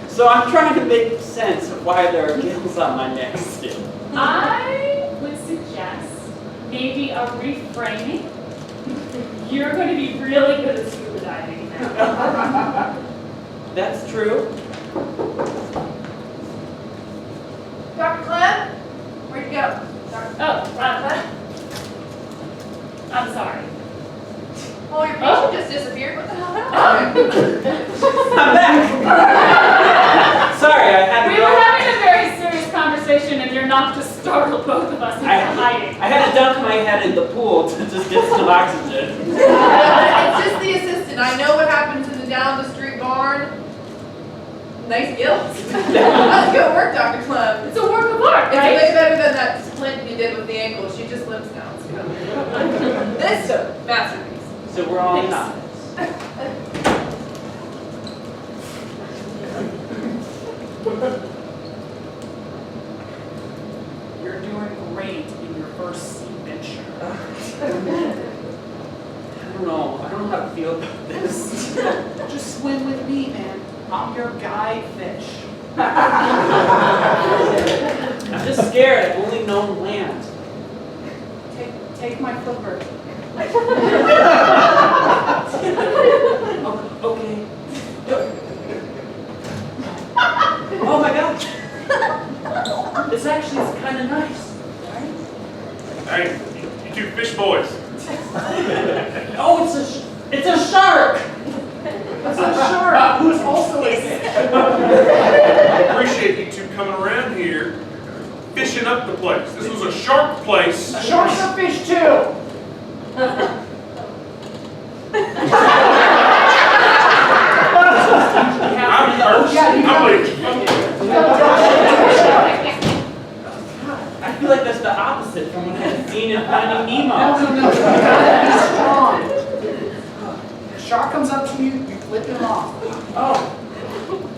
So I'm trying to make sense of why there are gills on my neck still. I would suggest maybe a reframing. You're going to be really good at scuba diving now. That's true. Dr. Clem, where'd you go? I'm sorry. Oh, your patient just disappeared. What the hell happened? I'm back. Sorry, I had to We go. were having a very serious conversation and your knock just startled both of us into hiding. I had to dunk my head in the pool to just get some oxygen. It's just the assistant. I know what happens in the down the street barn. Nice gills. That's good work, Dr. Clem. It's a work of art, It's right? way better than that splint you did with the ankle. She just limps now. It's good. This masterpiece. So we're all Thanks. not. You're doing great in your first sea venture. I don't know how to feel about this. Just swim with me, man. I'm your guide fish. unknown land. Take my flipper. Okay. Oh my gosh. This actually is kind of nice. Hey, you two fish boys. Oh, it's a shark. That's a shark who's also a fish. I appreciate you two coming around here, fishing up the place. This was a shark place. Sharks are fish too. I'm cursed. I'm leaving. I feel like that's the opposite from what I've seen in Finding Nemo. No. You gotta be strong. The shark comes up to you, you flip him off. Oh,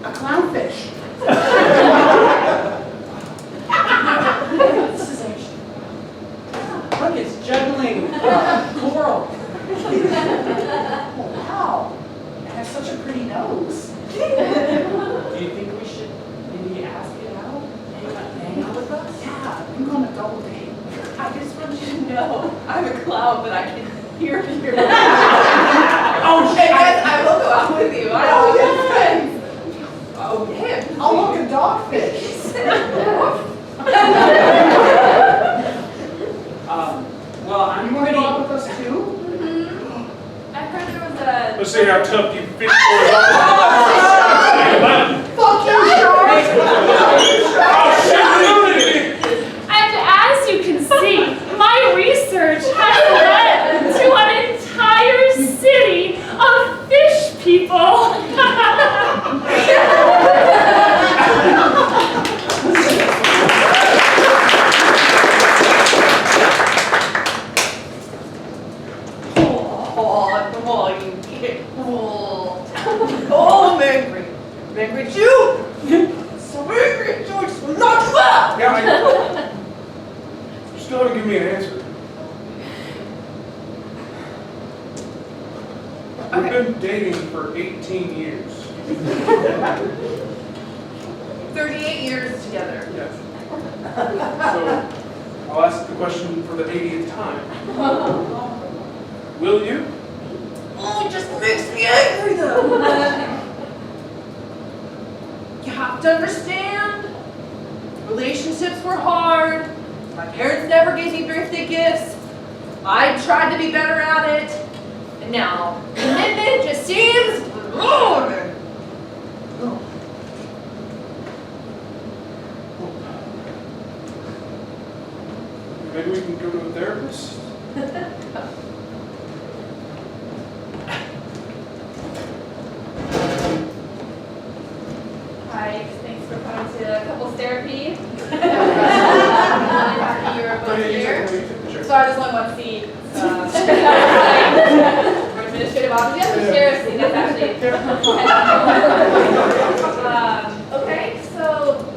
a clownfish. This is actually... Look, it's juggling coral. Oh, wow. It has such a pretty nose. Do you think we should maybe ask it out? Hang out with us? Yeah, I'm going to double date. I just want you to know, I'm a clown, but I can hear you. Oh, shit! I will go out with you. I don't have friends. Oh, him. Oh, look, a dogfish. Well, I'm You want to pretty... go out with us too? I heard there was a... Let's see how tough you fish boys are. Fuck you, shark! Oh, shit! And as you can see, my research has led to an entire city of fish people. Oh, I'm angry. I'm angry at you. So angry at you, I just want to knock you out. Yeah, you still haven't given me an answer. We've been dating for 18 years. 38 years together. Yes. So, I'll ask the question for the 80th time. Will you? Oh, it just makes me angry though. You have to understand, relationships were hard. My parents never gave me birthday gifts. I tried to be better at it. And now, commitment just seems wrong. Maybe we can go to a therapist? Hi, thanks for coming to couples therapy. You're both here. Sure. So I just only want to see administrative office. Yes, the sheriff's seat. That's actually. Okay, so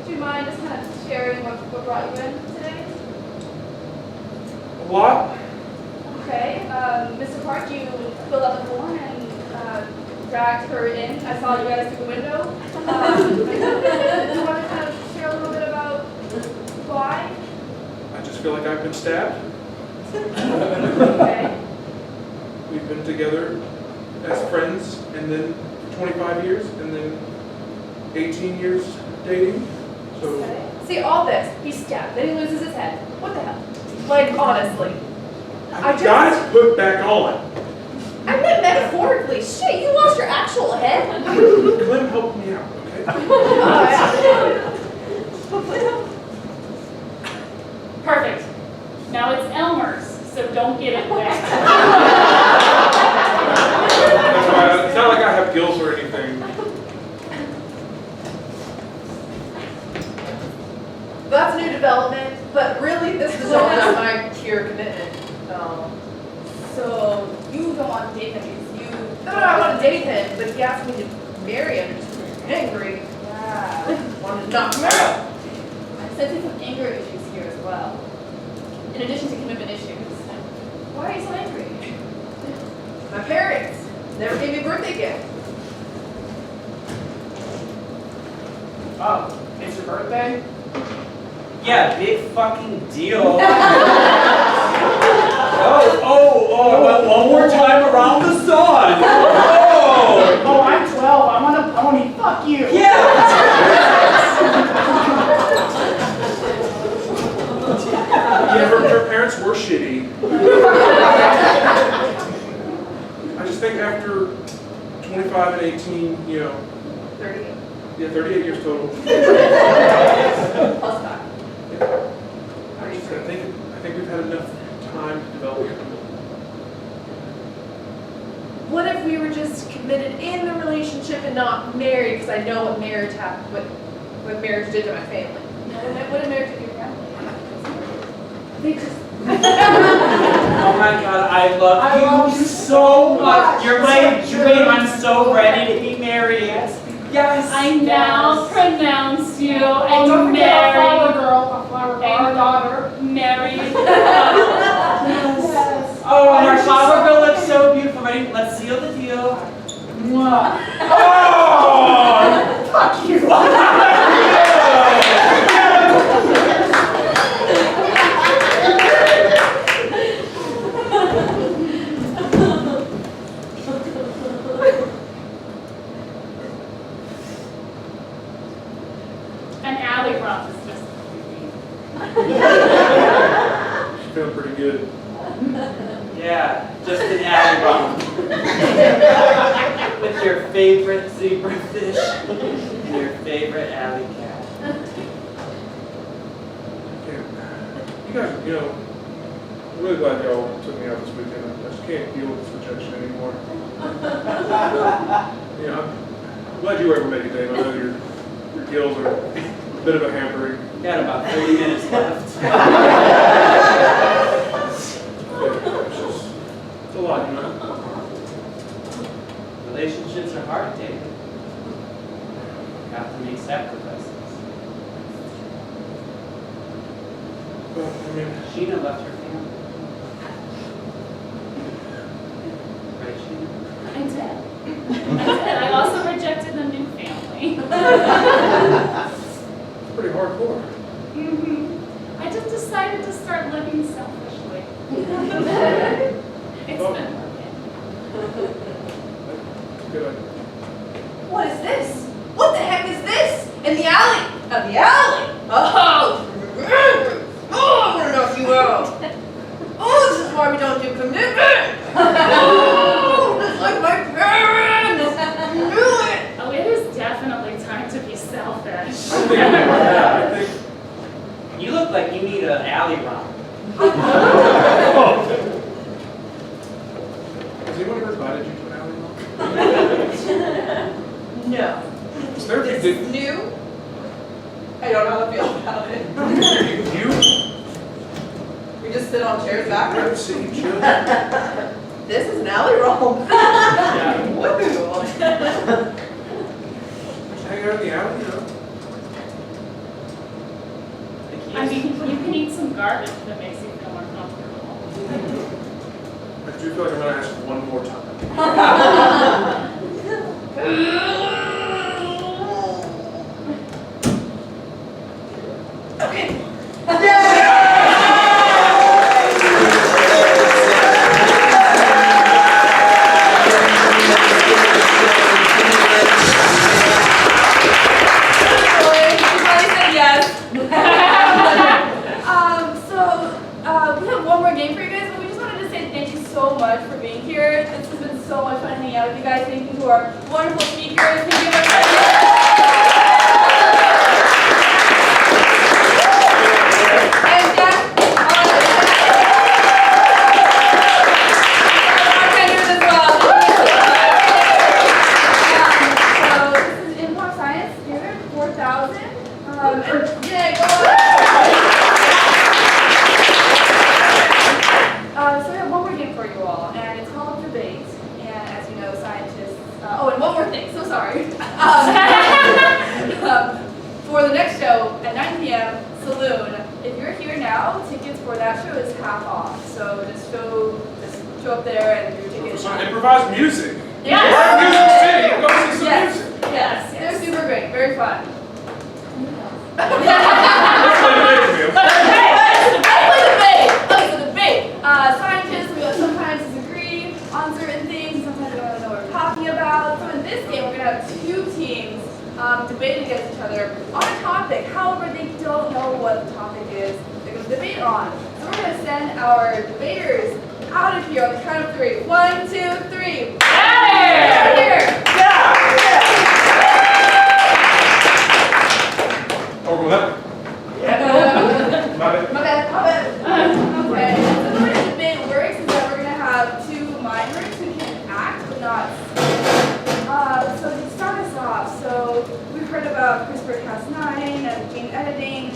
do you mind just kind of sharing what brought you in today? A lot? Okay, Mr. Park, you filled out the form and dragged her in. I saw you guys through the window. Do you want to kind of share a little bit about why? I just feel like I've been stabbed. Okay. We've been together as friends, and then 25 years, and then 18 years dating. So, Okay. See, all this, he's stabbed, then he loses his head. What the hell? Like, honestly. I got it put back on. I meant metaphorically. Shit, you lost your actual head? Clem helped me out, okay? Perfect. Now it's Elmer's, so don't get it wet. That's why it's not like I have gills or anything. That's a new development, but really this is all just my pure commitment. So, you don't want to date him because you... No, I want to date him, but he asked me to marry him just because he's angry. Wow. I wanted to knock him out. I'm sensing some anger issues here as well. In addition to commitment issues. Why are you so angry? My parents never gave me a birthday gift. Oh, it's your birthday? Yeah, big fucking deal. Oh, well, one more time around the sun. Oh, I'm 12. I'm on a pony. Fuck you. Yeah. Yeah, her parents were shitty. I just think after 25 and 18, 38. yeah, 38 years total. Plus 5. I think we've had enough time to develop. What if we were just committed in the relationship and not married? Because I know what marriage happened, what marriage did to my family. What did marriage do to your family? They just. Oh my god, I love you so much. You're my dream. I'm so ready to be married. Yes. I now pronounce you Oh, and don't forget our flower married. girl, our flower girl, our daughter. Married. Yes. Oh, and our flower girl looks so beautiful. Ready? Let's seal the deal. Mwah. Oh! Fuck you. An alley romp is just She's feeling pretty good. Yeah, just an alley romp. With your favorite zebrafish and your favorite alley cat. You guys, I'm really glad y'all took me out this weekend. I just can't deal with this rejection anymore. I'm glad you were able to make it, Dave. I know your gills are a bit of a hampering. Got about 30 minutes left. It's a lot, Relationships are hard, David. You have to make sacrifices. But, Sheena left her family. Right, Sheena? I did. I also rejected a new family. it's pretty hardcore. I just decided to start living selfishly. It's been working. Good idea. What is this? What the heck is this? In the alley? Oh, the alley? Oh! Oh, I want to knock you out. Oh, this is why we don't do commitment. Oh, just like my parents. I knew it. Oh, it is definitely time to be selfish. You look like you need an alley romp. Has anyone ever invited you to an alley romp? No. Is there This is new. I don't know how to feel about it. you? We just sit on chairs I've backwards. seen you chill. This is an alley roll. Yeah. Woo! Just hang out in the alley, I mean, you can eat some garbage if it makes you feel more comfortable. I do feel like I'm going to ask one more time. Okay. Everybody said yes. We have one more game for you guys, but we just wanted to say thank you so much for being here. This has been so much fun hanging out with you guys. Thank you to our wonderful speakers. Thank you very much. And Jack, bartenders as well. So this is Import Science Standard 4000. Yeah, go on. So we have one more game for you all, and it's called Debate. And as you know, scientists. Oh, and one more thing. So sorry. For the next show at 9 p.m. Saloon. If you're here now, tickets for that show is half off. So just show up there and your tickets. Some improvised music. Yes. We're at Music City. Go see some Yes. music. Yes. They're super great. Very fun. Let's play the video game. what the topic is they're going to debate on. So we're going to send our debaters out of here on the count of 3. 1, 2, 3. Out of here! Over with that. My bad. Okay, so the way the debate works is that we're going to have 2 mimers who can act but not speak. So to start us off, so we've heard about CRISPR-Cas9 and gene editing.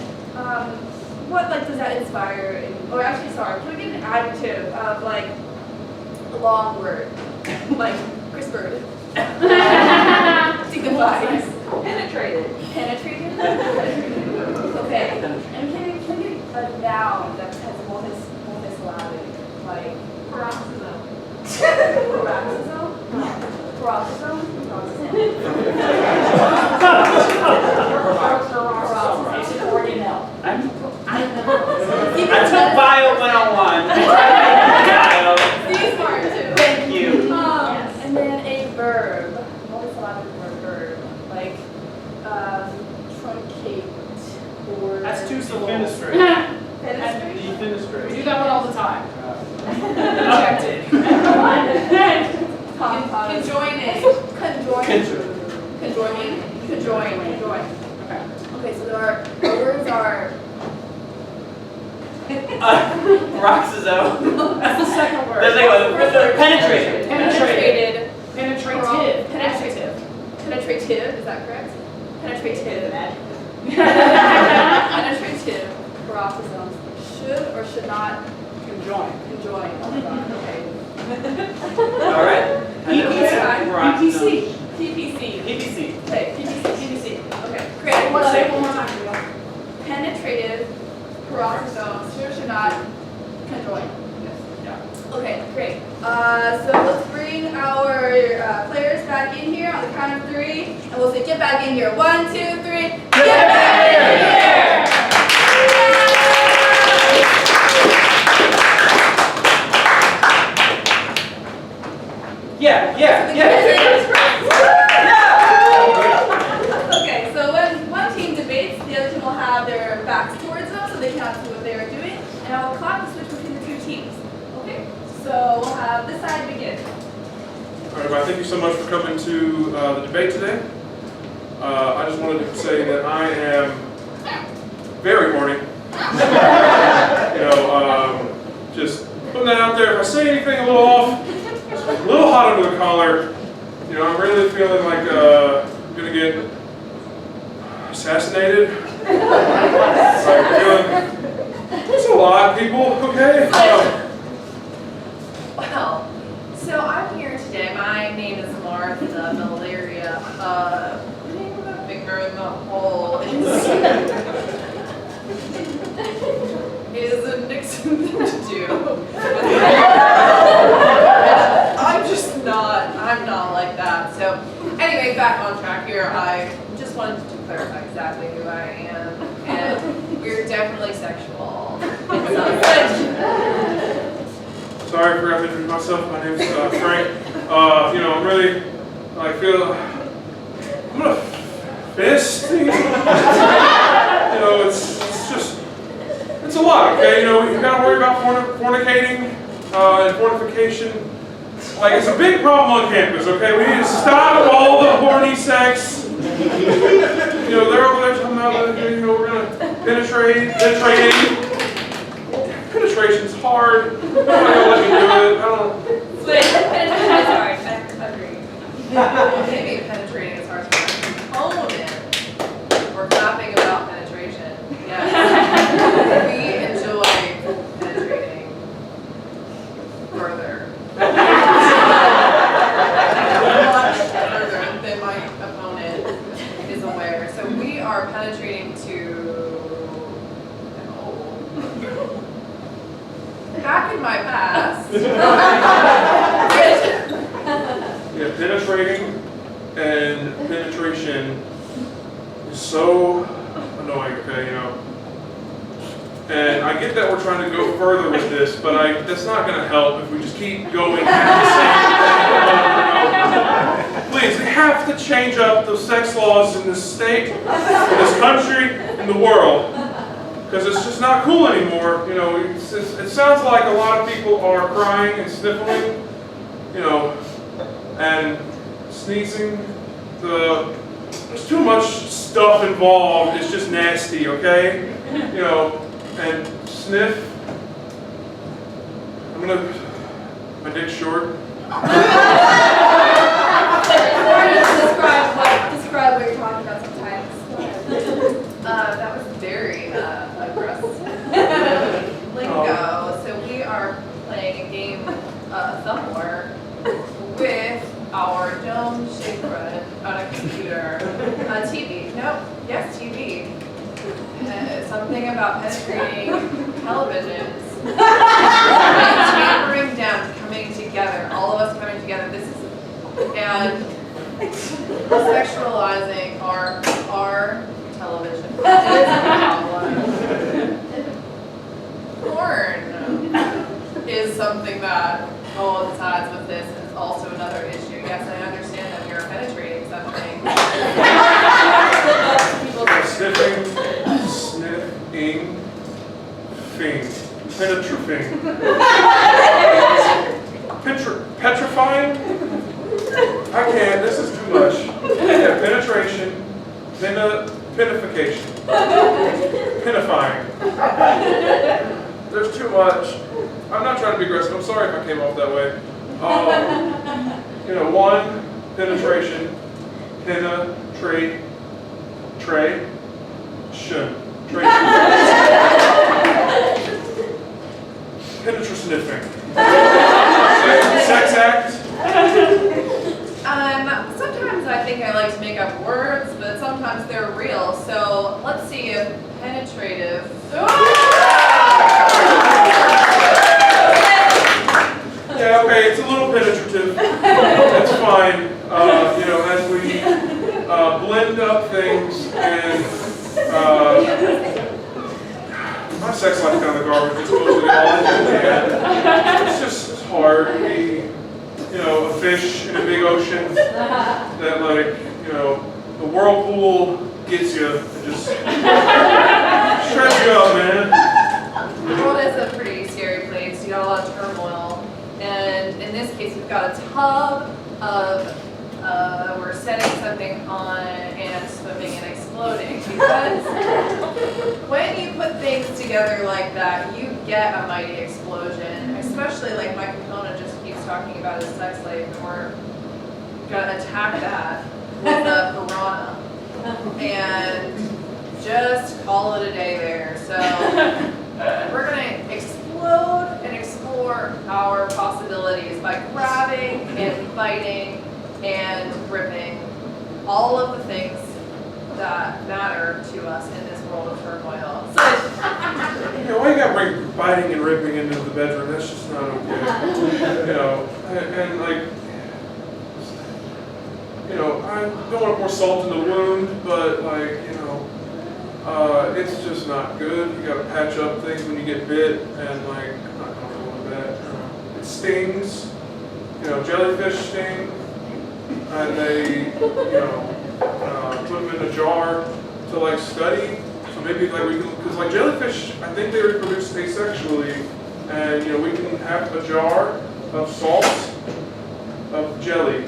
What does that inspire? Or actually, sorry, can we get an adjective of a long word, like CRISPR? Signifies Penetrated. penetrated. Okay, and can we get a noun that has multisyllabic, like Peroxisome. paroxysm? Paroxysm? It's an organelle. I took Bio 101. Bio. See, smart too. Thank you. And then a verb, multisyllabic verb, like truncate or. That's 2 syllables. Fenestrate. We do that one all the time. Rejected. Conjoin. Okay, so the words are. Peroxisome. That's the second word. There's penetrated. Penetrated. Penetrative. Penetrative, is that correct? Penetrative. Penetrative peroxisome should or should not Conjoin. conjoin. Oh my god, okay. All right. PPC. PPC. Okay, PPC. Okay, great. Say one more time. Penetrative peroxisome should or should not conjoin. Okay, great. So let's bring our players back in here on the count of 3, and we'll say get back in here. 1, 2, 3. Get back in here! Okay, so when one team debates, the other team will have their backs towards them so they cannot see what they are doing, and I will clap and switch between the 2 teams. Okay, so we'll have this side begin. All right, everybody, thank you so much for coming to the debate today. I just wanted to say that I am very horny. Just putting that out there. If I say anything a little off, just a little hot under the collar, I'm really feeling like I'm gonna get assassinated. It's a lot, people. Okay. Well, so I'm here today. My name is Martha Malaria. Putting my finger in the hole is a Nixon thing to do. I'm not like that. So anyway, back on track here. I just wanted to clarify exactly who I am, and we're definitely sexual. Sorry, I forgot to introduce myself. My name's Frank. I'm really, I'm gonna fist things. It's a lot, okay? You've got to worry about fornicating and fornication. It's a big problem on campus, okay? We need to stop all the horny sex. They're over there talking about, we're gonna penetrating. Penetration's hard. I'm not gonna let you do it. I don't. Sorry, I agree. Maybe penetrating is hard to component. We're clapping about penetration. Yes. We enjoy penetrating further. Much further than my opponent is aware. So we are penetrating to back in my past. Yeah, penetrating and penetration is so annoying, okay, And I get that we're trying to go further with this, but that's not going to help if we just keep going at the same thing. Please, we have to change up the sex laws in this state, in this country, in the world. because it's just not cool anymore. You know, it sounds like a lot of people are crying and sniffling, you know, and sneezing. There's too much stuff involved. It's just nasty, okay? You know, and sniff. My dick's short. Describe what you're talking about sometimes. That was very aggressive. Lingo. So we are playing a game somewhere with our dome-shaped run on a computer, a TV. Nope. Yes, TV. Something about penetrating televisions. Tampering down, coming together. All of us coming together. This is and sexualizing our television. It is a problem. Porn is something that coincides with this and is also another issue. Yes, I understand that we are penetrating something. Sniffing, fing, penetrifying. Petrifying? I can't, this is too much. Yeah, penetration, pinification, pinifying. There's too much. I'm not trying to be aggressive, I'm sorry if I came off that way. You know, one, penetration, penetration. Sex act. Sometimes I think I like to make up words, but sometimes they're real. So let's see if penetrative. Yeah, okay, it's a little penetrative. That's fine. You know, as we blend up things and my sex life's kind of garbage. It's mostly all in the head. It's just hard to be, you know, a fish in a big ocean that, like, you know, the whirlpool gets you and just shreds you up, man. The world is a pretty scary place. You got a lot of turmoil. And in this case, we've got a tub of, we're setting something on and swimming and exploding. Because when you put things together like that, you get a mighty explosion. Especially like my component just keeps talking about his sex life, and we're gonna attack that with a piranha. And just call it a day there. So we're gonna explode and explore our possibilities by grabbing and biting and ripping all of the things that matter to us in this world of turmoil. So, you know, why you gotta bring biting and ripping into the bedroom? That's just not okay. You know, and like, you know, I don't want to pour salt in the wound, but like, you know, it's just not good. You gotta patch up things when you get bit, and like, I'm not comfortable with that. It stings. You know, jellyfish sting, and they, you know, put them in a jar to like study. So maybe like we can, because like jellyfish, I think they reproduce asexually, and you know, we can have a jar of salt, of jelly,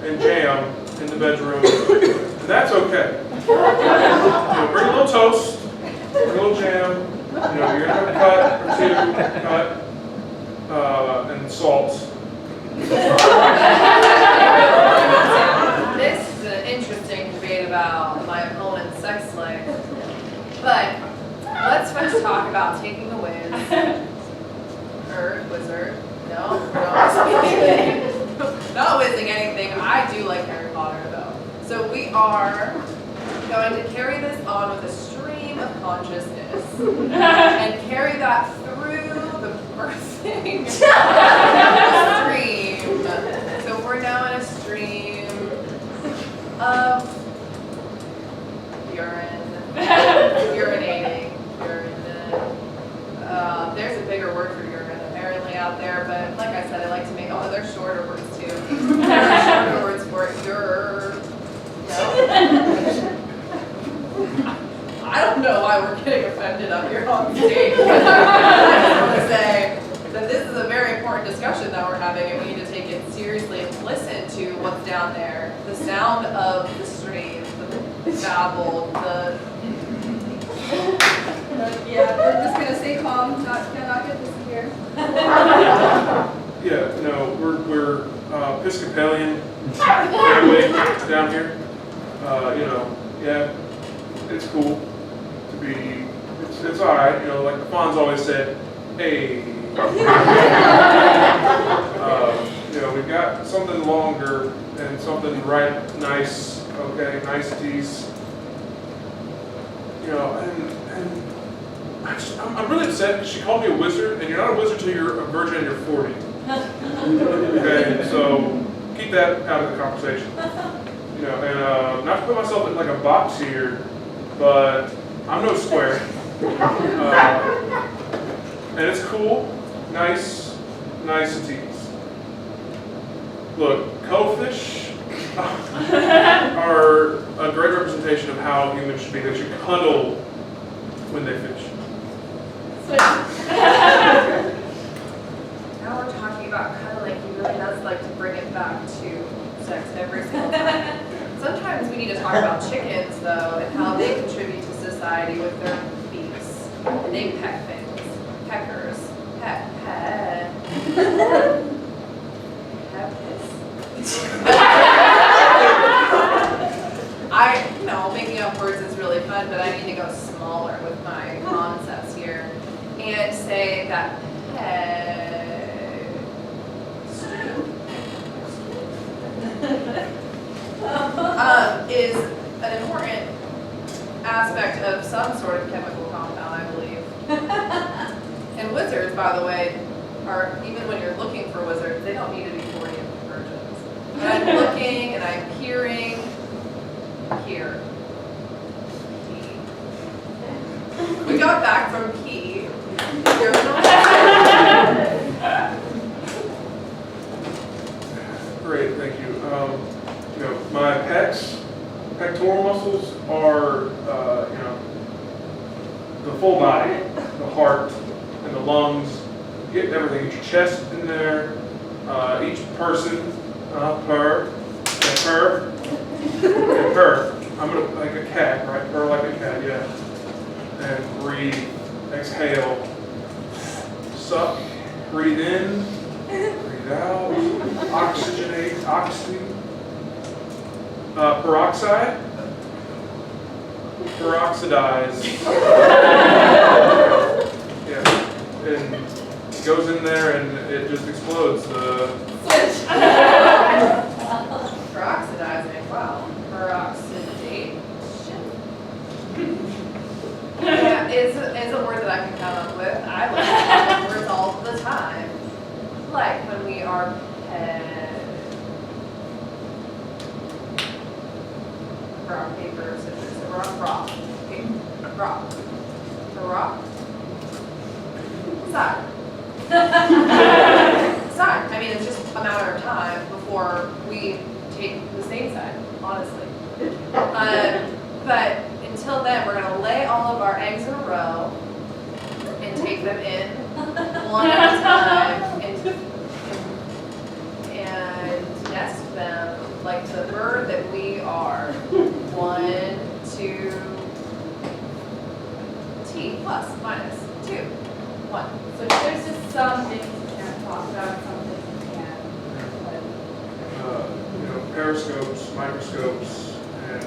and jam in the bedroom, and that's okay. You know, bring a little toast, bring a little jam. You know, you're gonna have a cut or two, and salt. this is an interesting debate about my opponent's sex life. But let's first talk about taking a whiz. Wizard. No, not whizzing anything. I do like Harry Potter though. So we are going to carry this on with a stream of consciousness and carry that through the birthing stream. So we're now in a stream of urine, urinating, there's a bigger word for urine apparently out there, but like I said, I like to make, there's shorter words too. There are shorter words for I don't know why why we're getting offended up here on stage. I just want to say that this is a very important discussion that we're having, and we need to take it seriously and listen to what's down there. The sound of the stream, the babble, the... Yeah, we're just gonna stay calm, not get this here. Yeah, no, we're Episcopalian family down here. You know, yeah, it's cool to be. It's all right. You know, like the Fonz always said, hey. You know, we've got something longer and something right, nice. Okay, niceties. You know, and I'm really upset because she called me a wizard, and you're not a wizard till you're a virgin and you're 40. Okay, so keep that out of the conversation. You know, and not to put myself in like a box here, but I'm no square. And it's cool, niceties. Look, cuttlefish are a great representation of how humans should be. They should cuddle when they fish. Now we're talking about cuddling. He really does like to bring it back to sex every single time. Sometimes we need to talk about chickens, though, and how they contribute to society with their beaks. And they peck things. Peckers. Peck. You know, making up words is really fun, but I need to go smaller with my concepts here and say that is an important aspect of some sort of chemical compound, I believe. And wizards, by the way, are, even when you're looking for wizards, they don't need to be 40 virgins. And I'm looking and I'm hearing here. We got back from Key. Great, thank you. You know, my pectoral muscles are, you know, the full body, the heart, and the lungs. Get everything, get your chest in there. Each person, purr. I'm gonna, like a cat, right? Purr like a cat, yeah. And breathe, exhale, suck, breathe in, breathe out, oxygenate, peroxide, peroxidize. Yeah, and it goes in there and it just explodes. Peroxidizing, wow. Peroxidation. Yeah, is a word that I can come up with. I look at words all the time. Like when we are rock, paper, scissors. So we're on rock. Rock. Side. Side. I mean, it's just a matter of time before we take the same side, honestly. But until then, we're going to lay all of our eggs in a row and take them in one at a time and nest them like the bird that we are. 1, 2, T plus minus 2, 1. So there's just some things you can't talk about, some things you can. You know, periscopes, microscopes, and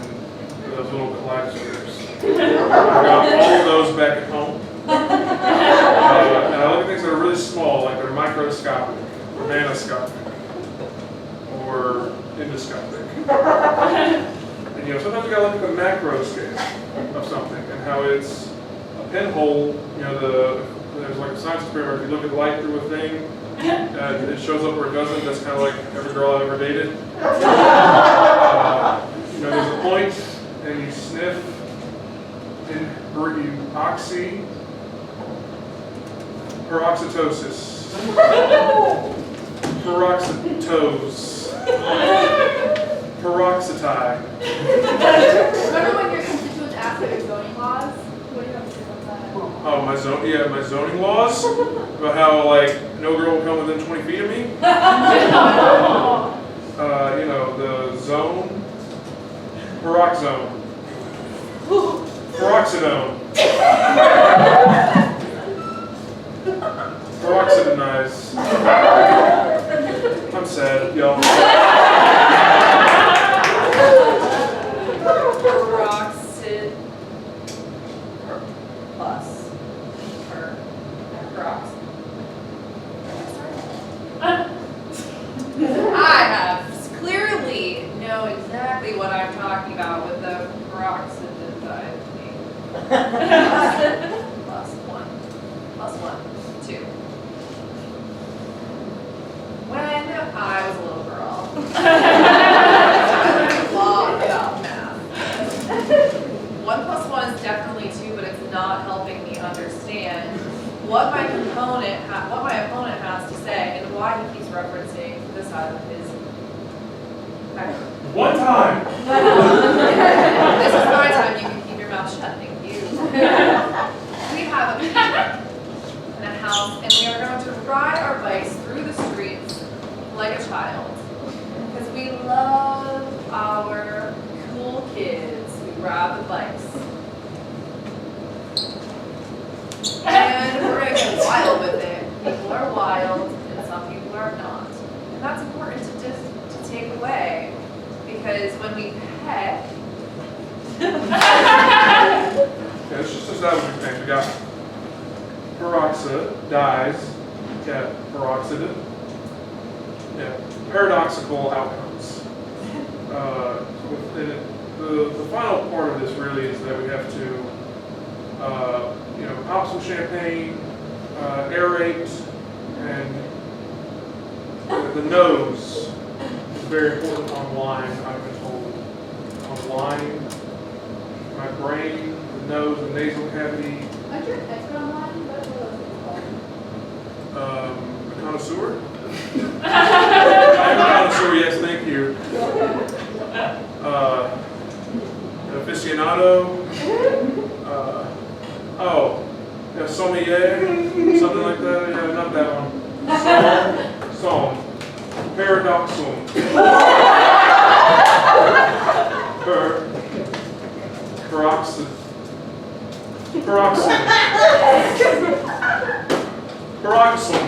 those little kaleidoscopes. I got all of those back at home. And I look at things that are really small, like they're microscopic, or nanoscopic, or endoscopic. And you know, sometimes you gotta look at the macro scale of something and how it's a pinhole. You know, there's like a science experiment. If you look at light through a thing, it shows up where it doesn't. That's kind of like every girl I've ever dated. You know, there's a point, and you sniff, and you peroxytosis, peroxytose, peroxetide. Remember when your constituents asked if it's zoning laws? What do you have Oh, my zoning laws about how like no girl will come within 20 feet of me. You know, the zone, peroxone, peroxidone, peroxidinize. I'm sad, y'all. Peroxid plus. Perox. I have clearly know exactly what I'm talking about with the peroxidinize. Plus one. Plus one. 2. When I was a little girl, I learned a lot about math. 1 plus 1 is definitely 2, but it's not helping me understand what my opponent has to say and why he keeps referencing the side of his. One time. This is my time. You can keep your mouth shut. Thank you. We have a car and a house, and we are going to ride our bikes through the streets like a child because we love our cool kids who ride the bikes. And we're going to get wild with it. People are wild, and some people are not. And that's important to take away, because when we pet, Yeah, let's just establish a thing. We got peroxidized, yeah, peroxidin, yeah, paradoxical outcomes. The final part of this really is that we have to, pop some champagne, aerate, and the nose is very important on wine, I've been told. On wine, my brain, the nose, the nasal cavity. Aren't you an expert on wine? What are those called? A connoisseur? I am a connoisseur, yes, thank you. An aficionado. Sommelier, something like that. Yeah, not that one. Psalm. Paradoxal. Peroxid. Peroxid. Peroxid.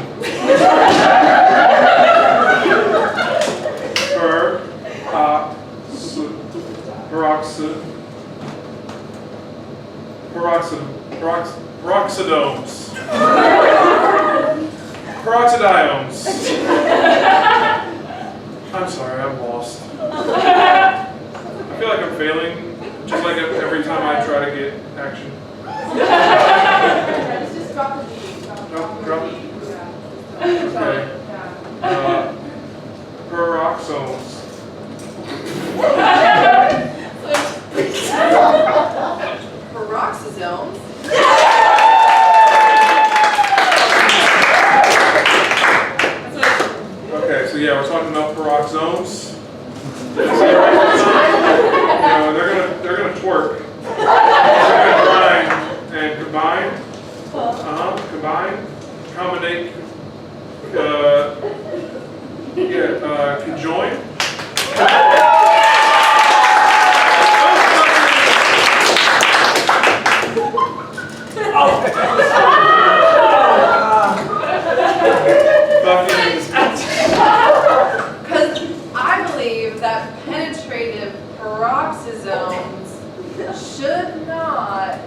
Peroxidomes. Peroxidiomes. I'm sorry, I'm lost. I feel like I'm failing, just like every time I try to get action. Let's just drop the beat. Drop it. Okay. Peroxomes. peroxisomes. Okay, so yeah, we're talking about peroxomes. They're gonna twerk. They're gonna grind and combine. Combine, combinate. Conjoin. Because I believe that penetrative peroxisomes should not.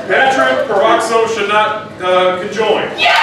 Penetrant peroxome should not conjoin. Yeah!